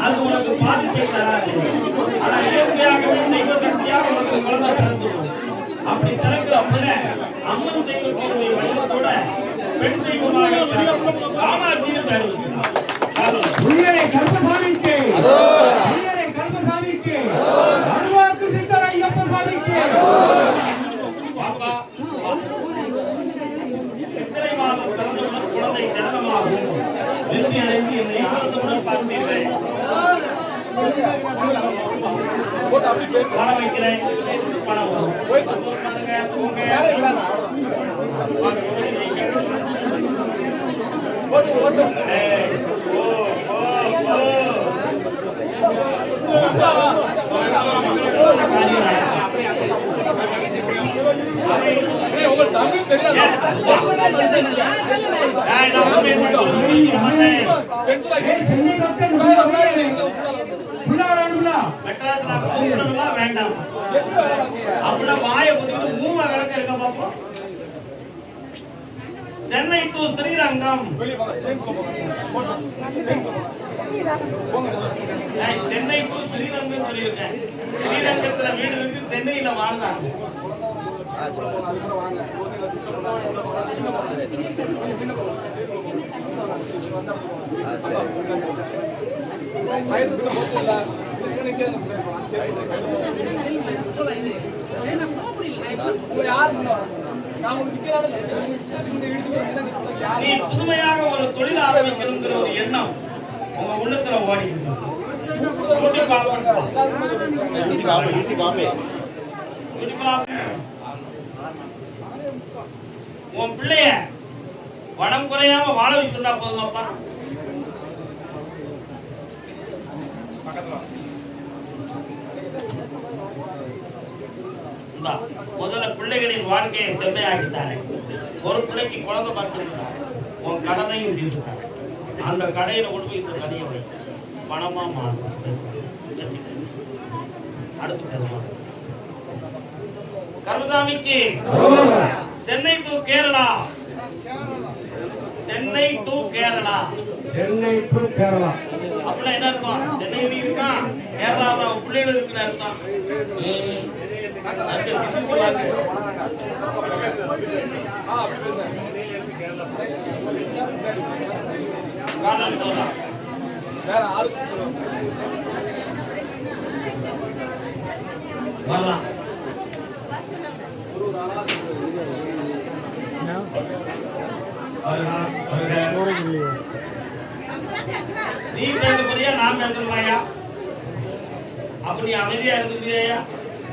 அது உனக்கு பாதிப்பை தராது. ஆனா இயற்கையாகவே தெய்வ சக்தியாக உனக்கு குழந்தை பிறந்துடும். அப்படி பிறக்கிற அம்மன் தெய்வத்தினுடைய வடிவத்தோட பெண் தெய்வமாக காமாட்சியும் பேர் வச்சிருக்காங்க. சித்திரை மாதம் பிறந்தவுடன் குழந்தை ஜனனமாகும். விரும்பி அழைத்து என்னை ஆனந்தமுடன் பார்ப்பீர்கள். பணம் வைக்கிறேன், பணம் வரும். வேண்டாம் அப்படின்னா வாய புத்திட்டு மூணு கணக்கு இருக்க பார்ப்போம். சென்னை டு ஸ்ரீரங்கம். சென்னை டு ஸ்ரீரங்கம் சொல்லியிருக்கேன். ஸ்ரீரங்கத்துல வீடு இருக்கு, சென்னையில வாழ்ந்தாங்க. நீ புதுமையாக ஒரு தொழில் ஆரம்பிக்கணுங்கிற ஒரு எண்ணம் உங்க உள்ளத்துல ஓடி உன் பிள்ளைய வடம் குறையாம வாழ வைக்கிறதா போதுமாப்பா. முதல்ல பிள்ளைகளின் வாழ்க்கையை செம்மையாக்கித்தானே. ஒரு பிள்ளைக்கு குழந்தை பார்த்துருக்காங்க, உன் கடனையும் தீர்த்துட்டாங்க. அந்த கடையில கொண்டு போய் இந்த கடையை வை, பணமா மாறும். அடுத்து கருதாமிக்கு Chennai to Kerala. Chennai to Kerala. Chennai to Kerala அப்படின்னா என்ன இருக்கும்? சென்னையில இருக்கான், கேரளாவில் அவன் பிள்ளைகள் இருக்குன்னு அர்த்தம். வரலாம். நீ பேச போறியா, நான் பேசணுமாயா? அப்படி அமைதியா இருந்துட்டியா?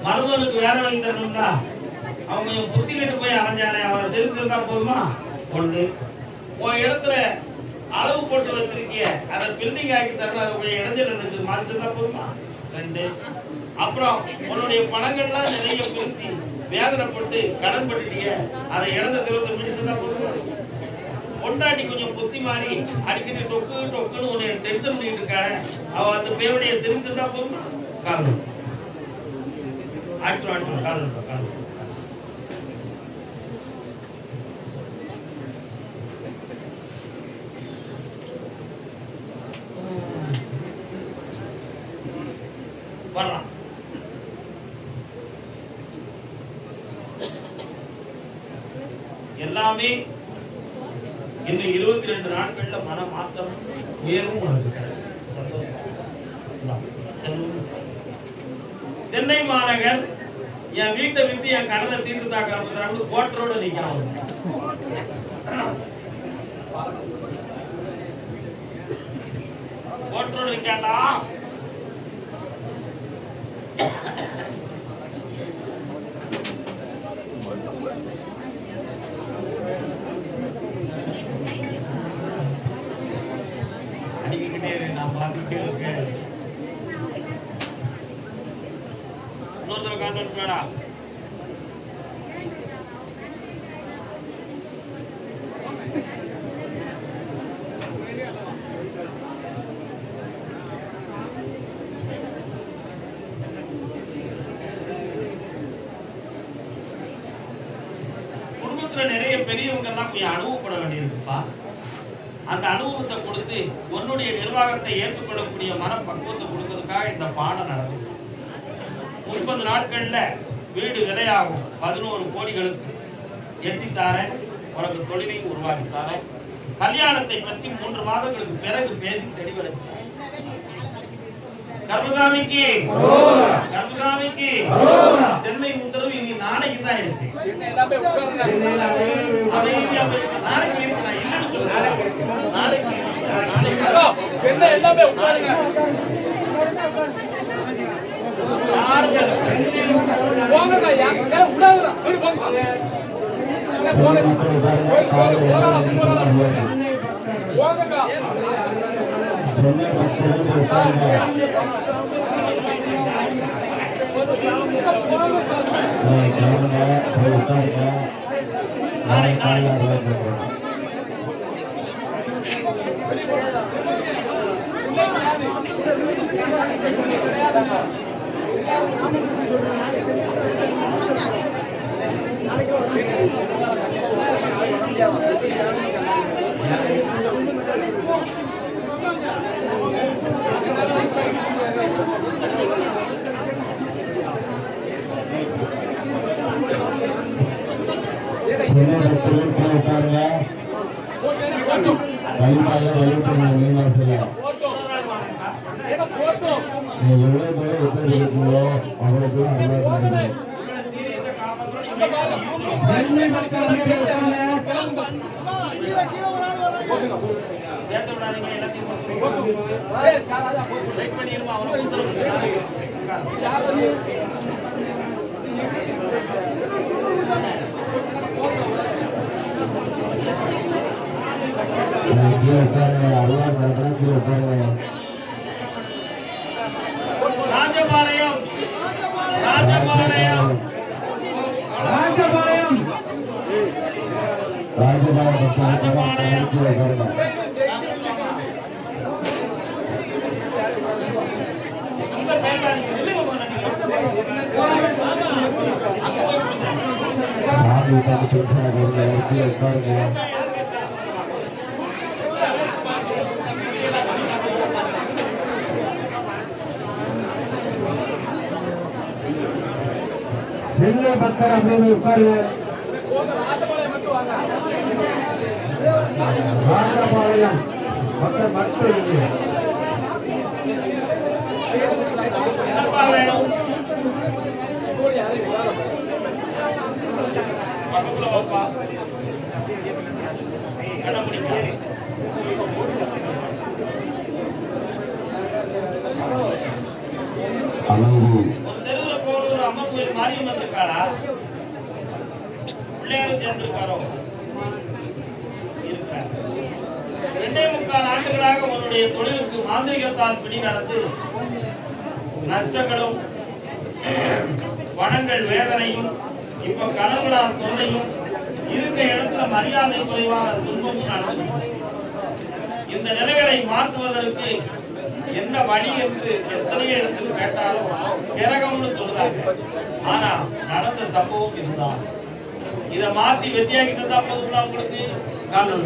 மருமனுக்கு வேலை வாங்கி தரணும்டா. அவங்க கொஞ்சம் புத்தி கட்டு போய் அலைஞ்சானே, அவரை தெரிஞ்சிருந்தா போதுமா? ஒன்று, உன் இடத்துல அளவு போட்டு வச்சிருக்கிய அதை பில்டிங் ஆக்கி தரணும், அதை கொஞ்சம் இடைஞ்சல் மாற்றிருந்தா போதுமா? ரெண்டு, அப்புறம் உன்னுடைய பணங்கள்லாம் நிறைய பிரித்து வேதனைப்பட்டு கடன் பட்டுட்டிய, அதை இழந்த திருவத்தை பிடிச்சிருந்தா போதுமா? பொண்டாட்டி கொஞ்சம் புத்தி மாறி அடிக்கடி டொக்கு டொக்குன்னு உன்னை டென்ஷன் பண்ணிட்டு இருக்காரு, அவ அந்த பேருடைய தெரிஞ்சிருந்தா போதுமா? காரணம் வரலாம். எல்லாமே இன்னும் 22 நாட்கள்ல மன மாற்றம் உயர்வும். சென்னை மாநகர் என் வீட்டை வித்து என் கடனை தீர்த்து தாக்க கோட்டரோட நிக்கிறான். கோட்டரோட நிக்காண்டா. அடிக்கிட்டே நான் பார்த்துட்டே இருக்கேன். இன்னொருத்தர கான்டாக்ட் வேடா. குடும்பத்துல நிறைய பெரியவங்க எல்லாம் கொஞ்சம் அனுபவப்பட வேண்டியிருக்குப்பா. அந்த அனுபவத்தை கொடுத்து உன்னுடைய நிர்வாகத்தை ஏற்றுக்கொள்ளக்கூடிய மனப்பக்குவத்தை கொடுக்கறதுக்காக இந்த பாடம் நடக்குது. 30 நாட்கள்ல வீடு விலையாகும் 11 கோடிகளுக்கு எட்டித்தாரேன். உனக்கு தொழிலையும் உருவாக்கித்தாரேன். கல்யாணத்தை பற்றி 3 மாதங்களுக்கு பிறகு பேசி தெளிவடைத்தார். கர்மசாமிக்கு கர்மசாமிக்கு சென்னை உத்தரவு இனி நாளைக்கு தான் இருக்கு. நாளைக்கு இருக்கு. நான் இல்லைன்னு சொல்றேன். நாளைக்கு சென்னை எல்லாமே உட்காருங்க. ராஜபாளையம் ராஜபாளையம் ராஜபாளையம் சென்னை பக்தர் அப்படின்னு உட்காருங்க. ராஜபாளையம் பக்தர் மட்டும் இல்லை. மாரியம்மன் இருக்காளா? பிள்ளையாரும் சேர்ந்திருக்காரோ? 2.25 ஆண்டுகளாக உன்னுடைய தொழிலுக்கு மாந்திரிகத்தால் பிடி நடந்து நஷ்டங்களும் வனங்கள் வேதனையும் இப்ப கணவனார் தொல்லையும் இருக்க இடத்துல மரியாதை குறைவான துன்பமும் நடந்து இந்த நிலைகளை மாற்றுவதற்கு என்ன வழி என்று எத்தனையோ இடத்தில் கேட்டாலும் கிரகம்னு சொல்றாங்க. ஆனா நடந்த சம்பவம் இதுதான். இதை மாத்தி வெற்றியாக்கி தந்தா போதும் உங்களுக்கு காரணம்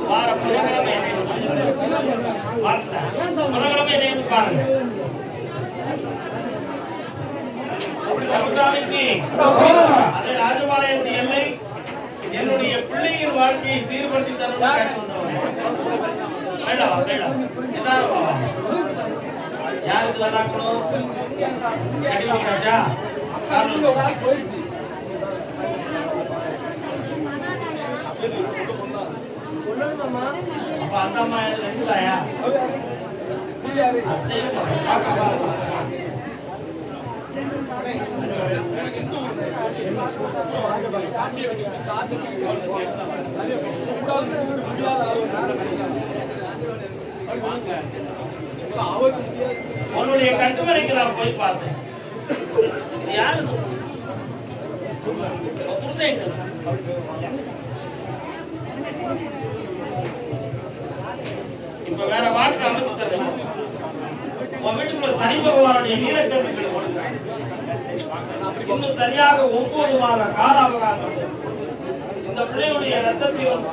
வார புதன்கிழமை பாருங்க. அது ராஜபாளையத்து எல்லை என்னுடைய பிள்ளையின் வாழ்க்கையை சீர்படுத்தி தரணும். யாருக்கு வராக்கணும்? அப்ப அந்த அம்மா ரெண்டு தாயா? உன்னுடைய கட்டுமனைக்கு நான் போய் பார்த்தேன். யாரு? இப்ப வேற வாழ்க்கை அமைச்சு தரணும். உன் வீட்டுக்குள்ள சனி பகவானுடைய நீலக்கருவிகள் இன்னும் சரியாக 9 மாத கால அவகாசம். இந்த பிள்ளையுடைய ரத்தத்திலும்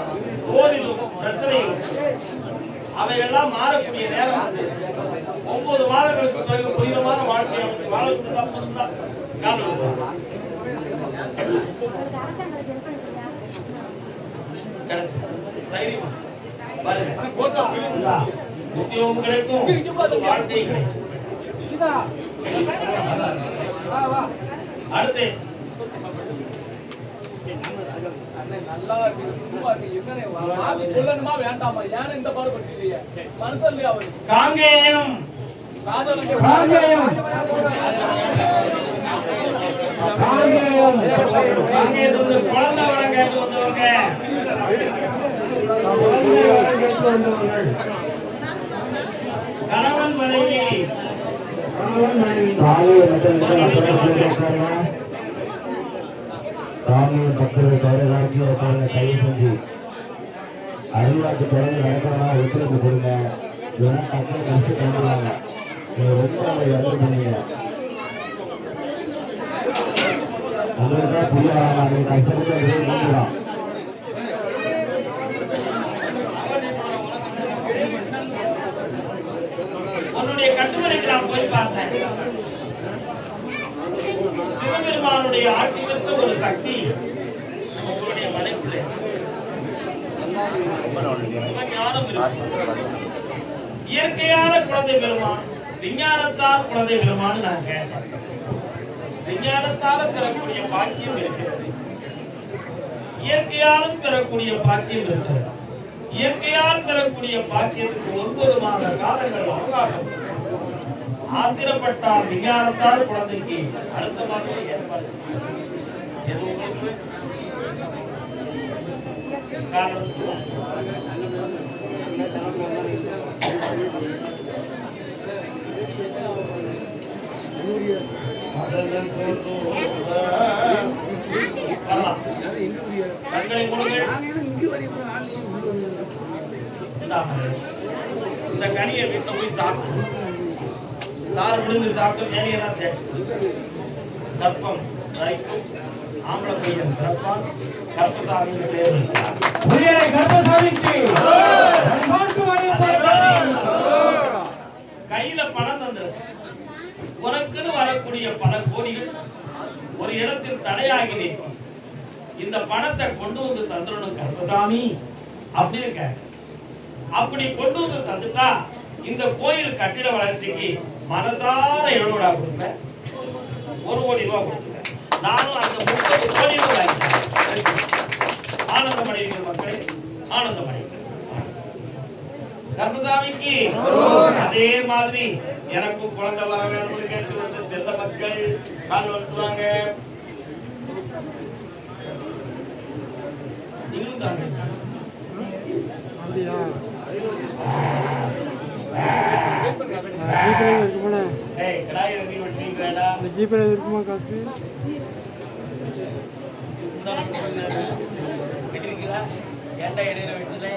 தோலிலும் பிரச்சனையும் அவையெல்லாம் மாறக்கூடிய நேரம் வந்து 9 மாதங்களுக்கு பிறகு புனிதமான வாழ்க்கையை அவனுக்கு வாழ கொடுத்தா போதும்தான். தைரியமா உத்தியோகம் கிடைக்கும், வாழ்க்கை கிடைக்கும். அடுத்து காங்கேயம் குழந்தை வர கேட்டு வந்தவங்க கணவன் மனைவி சாமி பக்தர்கள் தவறுகாட்சி கையை செஞ்சு அறிவாக்கு தொடர்ந்து நடக்கிறதா ஒத்துழைப்பு கொடுங்க. இல்லைன்னா டக்குனு கஷ்டம் பண்ணுவாங்க. ரொம்ப நம்ம இறந்து பண்ணீங்க. உங்களுக்கு தான் புரிய நீங்க கஷ்டப்பட்டு பண்ணிக்கலாம். உன்னுடைய கட்டுமலைக்கு நான் போய் பார்த்தேன். சிவபெருமானுடைய ஆட்சி பெற்ற ஒரு சக்தி உங்களுடைய மனைக்குள்ளே ஞானம் இருக்கு. இயற்கையான குழந்தை பெருமான், விஞ்ஞானத்தால் குழந்தை பெருமான் நான் கேட்டேன். விஞ்ஞானத்தால பெறக்கூடிய பாக்கியம் இருக்கிறது, இயற்கையாலும் பெறக்கூடிய பாக்கியம் இருக்கிறது. இயற்கையால் பெறக்கூடிய பாக்கியத்துக்கு 9 மாத காலங்கள் அவகாசம். ஆத்திரப்பட்டால் விஞ்ஞானத்தால் குழந்தைக்கு அடுத்த மாதம் ஏற்பாடு இந்த கனியை வீட்டுல போய் சாப்பிட்டு சாறு விழுந்து சாப்பிட்டு மேலையெல்லாம் சேர்த்து கற்பம் ரைக்கும் ஆம்பளை பையன் கற்பான் கற்பசாமி கையில பணம் தந்தது. உனக்குன்னு வரக்கூடிய பல கோடிகள் ஒரு இடத்தில் தடையாகி நிற்கும். இந்த பணத்தை கொண்டு வந்து தந்துடணும் கற்பசாமி அப்படி இருக்க. அப்படி கொண்டு வந்து தந்துட்டா இந்த கோயில் கட்டிட வளர்ச்சிக்கு மனதார எவ்வளோடா கொடுப்பேன்? 1 கோடி ரூபாய் கொடுத்துருக்கேன். நானும் அந்த 30 கோடி ரூபாய் ஆனந்தமடைவீர்கள் மக்களே, ஆனந்தமடைவீர்கள். கர்மசாமிக்கு அதே மாதிரி எனக்கும் குழந்தை வர வேணும்னு கேட்டு வந்து செல்ல மக்கள் கால் வந்துவாங்க. நீங்களும் தாங்க ஜிபேல இருக்குமா காசு? ஏன்டா இடையில வெட்டல?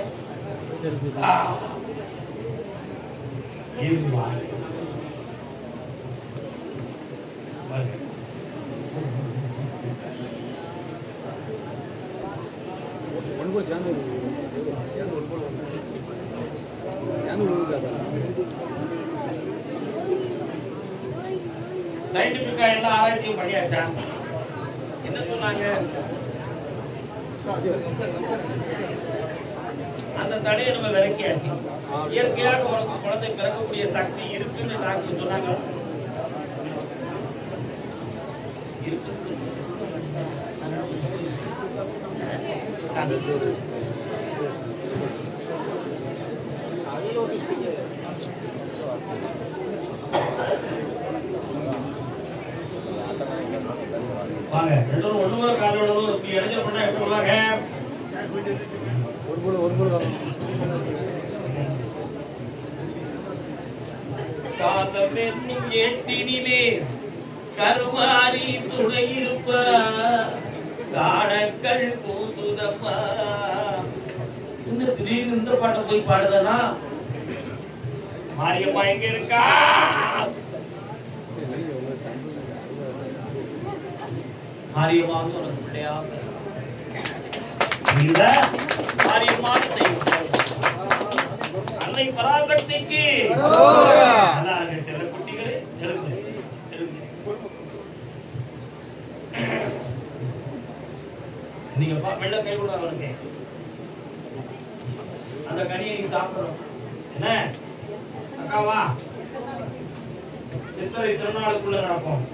சயின்டிபிக்கா எல்லாம் ஆராய்ச்சியும் பண்ணியாச்சா? என்ன சொன்னாங்க? அந்த தடையை நம்ம விளக்கியாச்சு. இயற்கையாக உனக்கு குழந்தை பிறக்கக்கூடிய சக்தி இருக்குன்னு டாக்டர் சொன்னாங்க. வாங்க ரெண்டும் ஒண்ணு கூட காலோட எழுதி பண்ணா எப்படி வாங்க காதல் என்னும் ஏட்டினிலே கருமாறி துணை இருப்ப காடக்கள் கூசுதம்மா. இன்னும் திடீர்னு இந்த பாட்டை போய் பாடுதனா? மாரியம்மா எங்க இருக்கா? மாரியம்மா உனக்கு பிள்ளையா மாரியம்மா அன்னை பராசக்திக்கு செல்ல குட்டிகளே எழுந்து நீங்க வெள்ள கை கூட அவனுக்கு அந்த கனியை நீ சாப்பிடணும். என்ன அக்காவா? சித்திரை திருநாளுக்குள்ள நடக்கும்.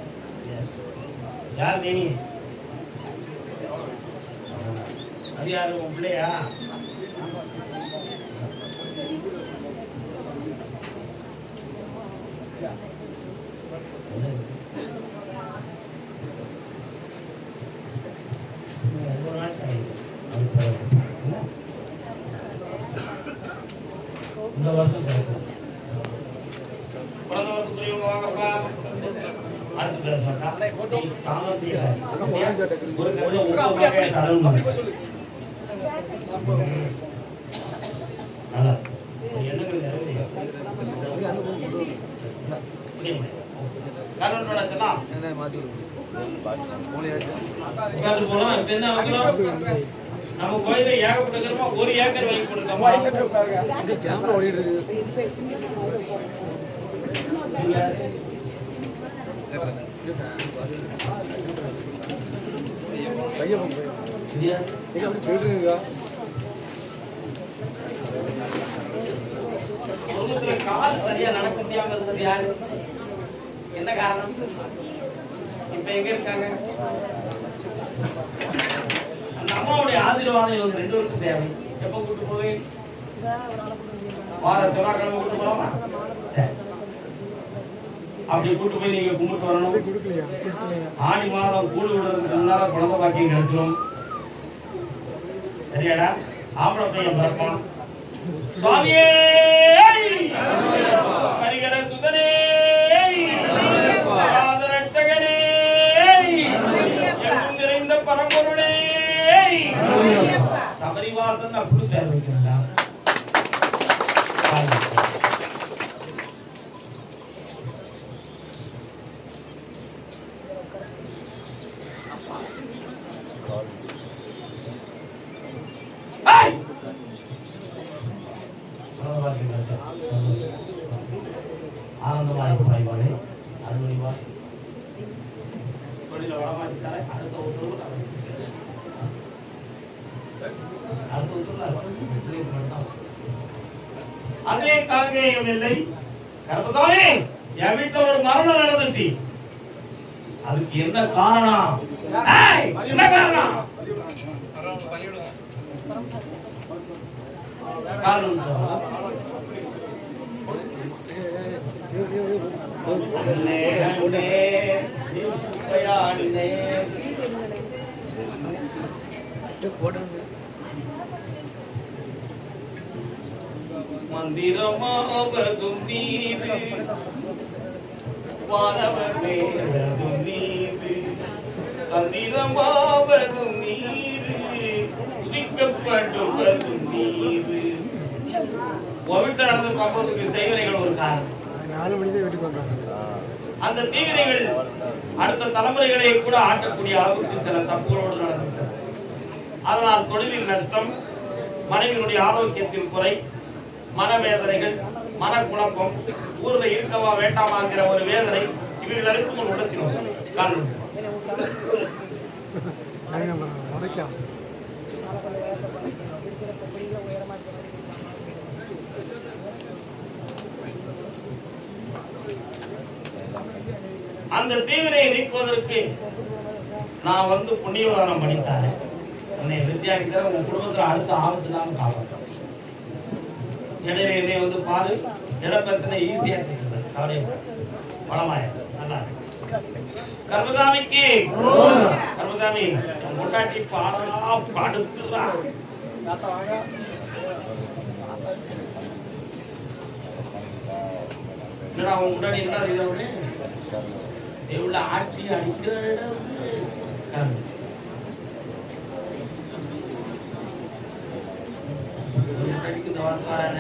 யார் நீ? அது யாரு? உன் பிள்ளையா? இந்த வருஷம் பிறந்த வருஷம் வாங்கப்பா. ஒரு கடவுள் நம்ம கோயில ஏகப்பட்ட ஒரு ஏக்கர் வாங்கி கொடுக்கமா கால் சரியா நடக்க முடியாம இருந்தது யாரு? என்ன காரணம்? இப்ப எங்க இருக்காங்க? அந்த அம்மாவுடைய ஆசீர்வாதம் இவங்க ரெண்டு பேருக்கும் தேவை. எப்ப கூட்டு போவேன்? வார செவ்வாய்க்கிழமை கூட்டு போலாமா? அப்படி கூட்டு போய் நீங்க கும்பிட்டு வரணும். ஆடி மாதம் கூடு விடுறதுக்கு முன்னால குழந்தை பாக்கியம் கிடைச்சிடும். சரியாடா? ஆம்பளை பையன் பிறப்பான். சுவாமியே ஹரிகர சுதனே ரட்சகனே எங்கும் நிறைந்த பரம்பொருளே சபரிவாசன் அப்படி பேர் வைக்கிறா. ஆனந்தமாக பாய்வானே அருள்வா தொழில வளமாக்கிட்டாலே அடுத்த ஊற்றுல அதே காங்கேயம் இல்லை கர்ப்பதானே என் வீட்டுல ஒரு மரணம் நடந்துச்சு. அதுக்கு என்ன காரணம்? என்ன காரணம்? மந்திரமாவதும் நீது வானவர் மேலதும் நீது தந்திரமாவதும் நீது உதிக்கப்படுவதும் நீது. வீட்டு நடந்த சம்பவத்துக்கு செய்வனைகள் ஒரு காரணம். அந்த தீவினைகள் அடுத்த தலைமுறைகளை கூட ஆட்டக்கூடிய அளவுக்கு சில தப்புகளோடு நடந்துள்ளது. அதனால் தொழிலில் நஷ்டம், மனைவியினுடைய ஆரோக்கியத்தில் குறை, மனவேதனைகள், மனக்குழப்பம், ஊர்ல இருக்கவா வேண்டாமாங்கிற ஒரு வேதனை இவர்கள் அனைத்தும் ஒரு உடத்தினோம் காரணம். அந்த தீவினையை நீக்குவதற்கு நான் வந்து புண்ணியவாதம் பண்ணித்தாரேன். என்னை வித்தியாச உங்க குடும்பத்துல அடுத்த ஆபத்து நாம காப்பாற்றோம். இடையில என்னை வந்து பாரு இடப்பெத்தனை ஈஸியா தெரிஞ்சது கவலை வளமாய நல்லா கர்மதாமிக்கு கர்மதாமி முன்னாடி பாடா படுத்துறா. அவன் முன்னாடி என்ன இதோட எவ்வளவு ஆட்சி அடிக்கிற அடிக்கிற வார்த்தாரான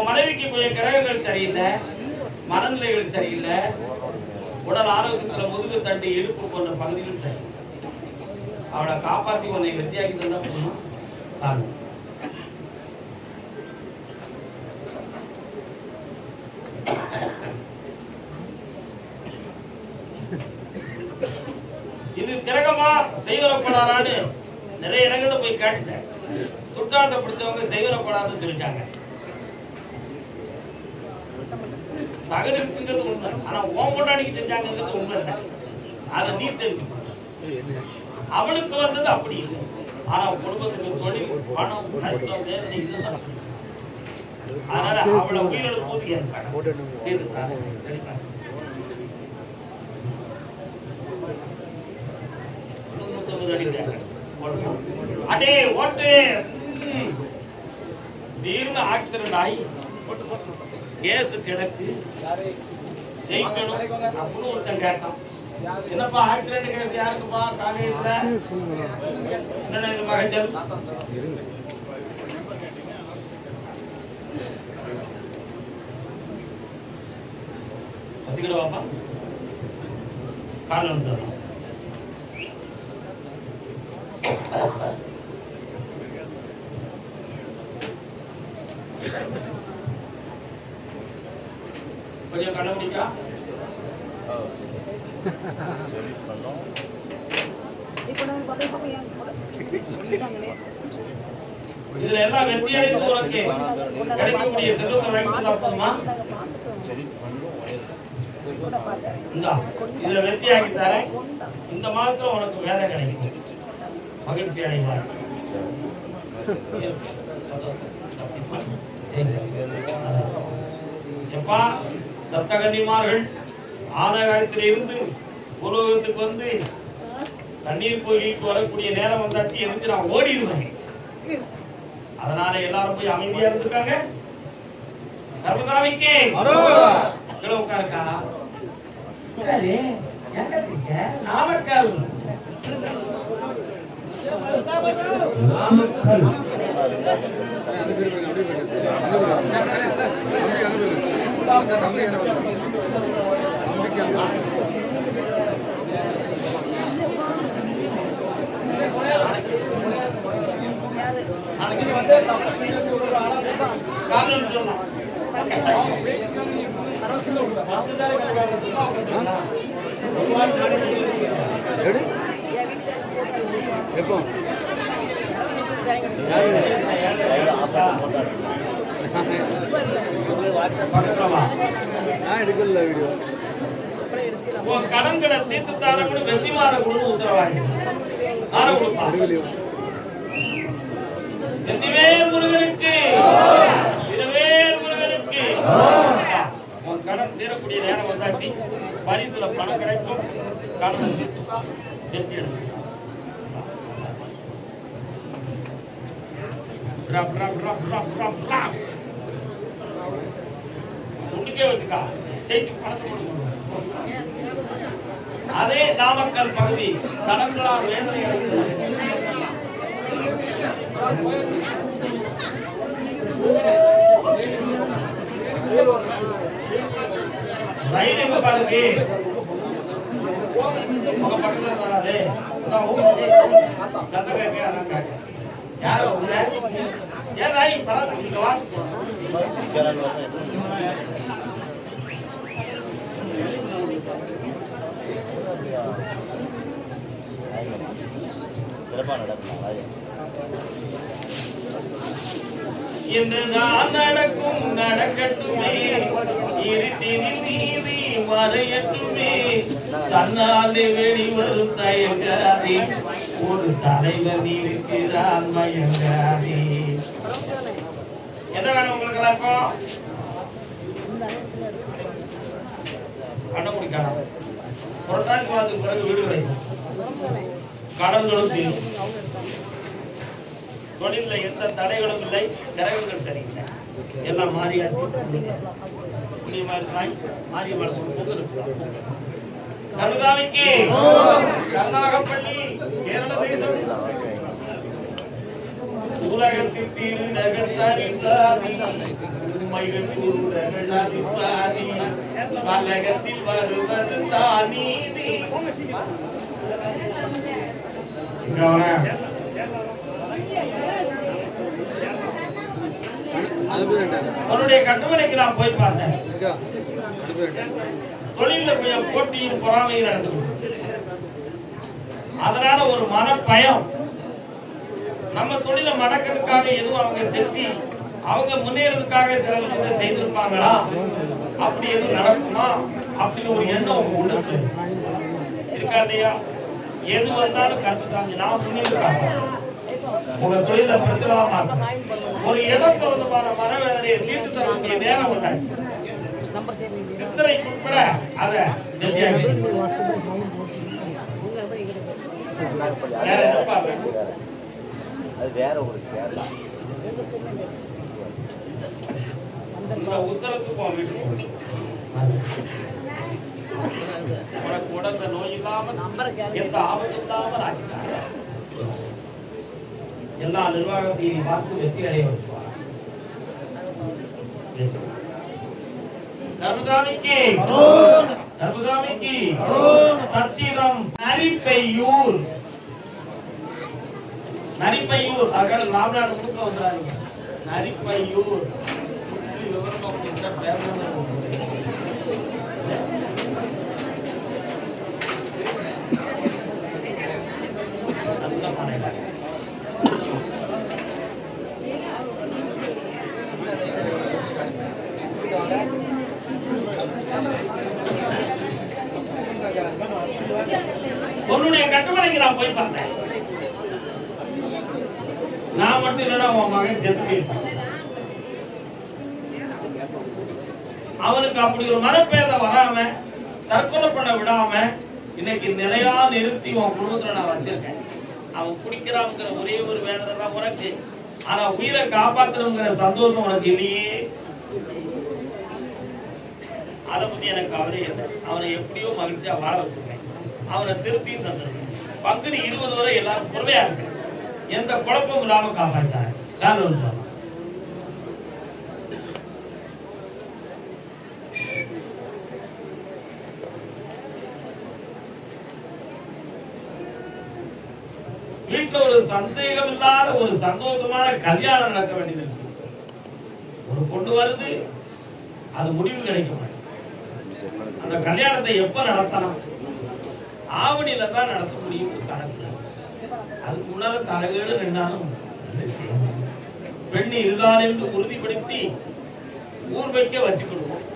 மனைவிக்கு கொஞ்சம் கிரகங்கள் சரியில்லை, மனநிலைகள் சரியில்லை, உடல் ஆரோக்கியத்துல முதுகு தண்டு இடுப்பு போன்ற பகுதிகளும் சரி. அவளை காப்பாத்தி உன்னை வெற்றியாக்கி தந்தா போதும். இது கிரகமா செய்வரப்படாரான்னு நிறைய இடங்கள்ல போய் கேட்டேன். துட்டாத பிடிச்சவங்க செய்யக்கூடாதுன்னு சொல்லிட்டாங்க. தகடு இருக்குங்கிறது உண்மை, ஆனா ஓம் கொண்டாடிக்கு செஞ்சாங்கிறது உண்மை இல்லை. அதை நீ தெரிஞ்சுக்கணும். அவளுக்கு வந்தது அப்படி இல்லை. ஆனா குடும்பத்துக்கு தொழில் பணம் கஷ்டம் வேதனை இதுதான். அதனால அவளை உயிரிழப்போது அடே ஓட்டு தீர்ந்து ஆக்சிடென்ட் ஆகி கேஸ் கிடக்கு ஜெயிக்கணும் அப்படின்னு ஒருத்தன் கேட்டான். என்னப்பா ஆக்சிடென்ட் கேஸ் யாருக்குப்பா? காலேஜ்ல என்ன இது மகச்சல் வச்சுக்கிடுவாப்பா காலம் வந்துடும். கொஞ்சம் கண்டுபிடிக்கா இதுல எல்லாம் வெற்றி அடைந்து உனக்கு கிடைக்கக்கூடிய செல்வத்தை வாங்கி சாப்பிடுமா? இதுல வெற்றி ஆகி தரேன். இந்த மாதத்துல உனக்கு வேலை கிடைக்கும். மகிழ்ச்சி அடைவார். எப்பா சப்தகன்னிமார்கள் ஆனகாலத்தில் இருந்து உலகத்துக்கு வந்து தண்ணீர் கோயிலுக்கு வரக்கூடிய நேரம் வந்தாச்சு. எனக்கு நான் ஓடிடுவேன். அதனால எல்லாரும் போய் அமைதியா இருந்துக்காங்க. கர்மதாமிக்கு உட்காருக்கா நாமக்கல் எப்போ எடுக்கல வீடியோ கடன்களை தீர்த்து தாரம்னு வெற்றிமாற குழு உத்தரவாங்க. யார கொடுப்பா? வெற்றிவேல் முருகனுக்கு, இரவேல் முருகனுக்கு. உன் கடன் தீரக்கூடிய நேரம் வந்தாச்சு. பரிசுல பணம் கிடைக்கும். கடன் தீர்த்துக்கா வெற்றி எடுக்கும். வச்சுக்கா செய்தி பணத்தை கொடுக்கணும். அதே நாமக்கல் பகுதி கடன்களால் வேதனை அடைகிறது. ரயில் எங்க பாருங்க உங்க பக்கத்துல வராது. யாரோ ஏன் ராய் பரவாயில்ல சிறப்பாக நடக்கும். என்றுதான் நடக்கும் நடக்கட்டுமே, இருட்டினில் நீதி மறையட்டுமே, தன்னாலே வெளிவரும் தயங்காதே, ஒரு தலைவர் இருக்கிறான் மயங்காதே. என்ன வேணும் உங்களுக்கு எல்லாருக்கும்? கண்டுபிடிக்கலாம். புரட்டாசி மாதத்துக்கு பிறகு வீடு கிடைக்கும். கடன்களும் தீரும். தொழில எந்த தடைகளும் இல்லை. கிரகங்கள் சரியில்லை. எல்லாம் மாறியாச்சு. மாரியம்மாள் கருதாமிக்கு கர்நாகப்பள்ளி கேரள தேசம் உலகத்தில் திருநகர் தரித்தாதி உண்மைகள் கூறுடர்கள் அதிப்பாதி கலகத்தில் வருவது தானீதி. அவருடைய கட்டுமனைக்கு நான் போய் பார்த்தேன். தொழில கொஞ்சம் போட்டியும் பொறாமையும் நடந்து, அதனால ஒரு மன பயம். நம்ம தொழிலை மடக்கிறதுக்காக எதுவும் அவங்க செஞ்சு அவங்க முன்னேறதுக்காக சில விஷயத்தை செய்திருப்பாங்களா, அப்படி எதுவும் நடக்குமா அப்படின்னு ஒரு எண்ணம் உங்க உள்ளத்துல இருக்கா இல்லையா? எது வந்தாலும் கருத்துக்காங்க நான் முன்னேற்காங்க உங்க தொழில பிரச்சனமா ஒரு இடம் திறந்து பாரு, மனவேதனையை தீர்த்து தரக்கூடிய நேரம் உண்டாச்சு. சித்திரை உட்பட அதை அது வேற ஒரு கேரளா உத்தரத்துக்கு உனக்கு உடந்த நோய் இல்லாமல் எந்த ஆபத்து இல்லாமல் ஆக்கிட்டாங்க. எல்லா நிர்வாகத்தையும் பார்த்து வெற்றி அடைய வைப்பார். கருதாமிக்கு சத்திரம் நரிப்பையூர் அகல் ராமநாடு முழுக்க வந்துறாங்க. நரிப்பையூர் விவரமா நல்ல மனைவி உன்னுடைய கட்டுமனைக்கு நான் போய் பார்த்தேன். நான் மட்டும் இல்லைன்னா உன் மகன் செத்து அவனுக்கு அப்படி ஒரு மனப்பேதம் வராம தற்கொலை பண்ண விடாம இன்னைக்கு நிலையா நிறுத்தி உன் குடும்பத்துல நான் வச்சிருக்கேன். அவன் குடிக்கிறாங்கிற ஒரே ஒரு வேதனை தான் உனக்கு, ஆனா உயிரை காப்பாத்துறங்கிற சந்தோஷம் உனக்கு இல்லையே. அதை பத்தி எனக்கு கவலை இல்லை. அவனை எப்படியோ மகிழ்ச்சியா வாழ வச்சிருக்கேன். அவனை திருப்பியும் தந்துருக்கேன். பங்குனி 20 வரை எல்லாரும் பொறுமையா இருக்கு, எந்த குழப்பமும் இல்லாம காப்பாற்றாங்க. வீட்டுல ஒரு சந்தேகம் இல்லாத ஒரு சந்தோஷமான கல்யாணம் நடக்க வேண்டியது இருக்கு. ஒரு பொண்ணு வருது, அது முடிவு கிடைக்கும். அந்த கல்யாணத்தை எப்ப நடத்தணும்? ஆவணியில தான் நடத்த முடியும் கணக்கு. அதுக்கு முன்னால தலைகீழ ரெண்டாலும் பெண் இதுதான் என்று உறுதிப்படுத்தி ஊர் வைக்க வச்சுக்கிடுவோம்.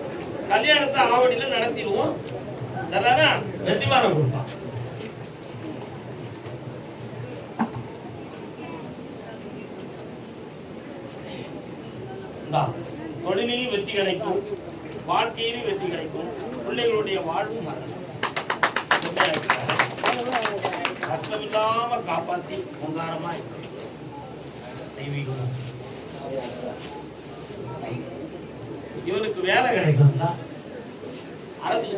கல்யாணத்தை ஆவணியில நடத்திடுவோம். சரிதானா? வெற்றிமானம் கொடுப்பான். தொழிலையும் வெற்றி கிடைக்கும், வாழ்க்கையிலும் வெற்றி கிடைக்கும், பிள்ளைகளுடைய வாழ்வும் கஷ்டமில்லாம காப்பாற்றி பொங்காரமா தெய்வீகம். இவனுக்கு வேலை கிடைக்கும் அரசு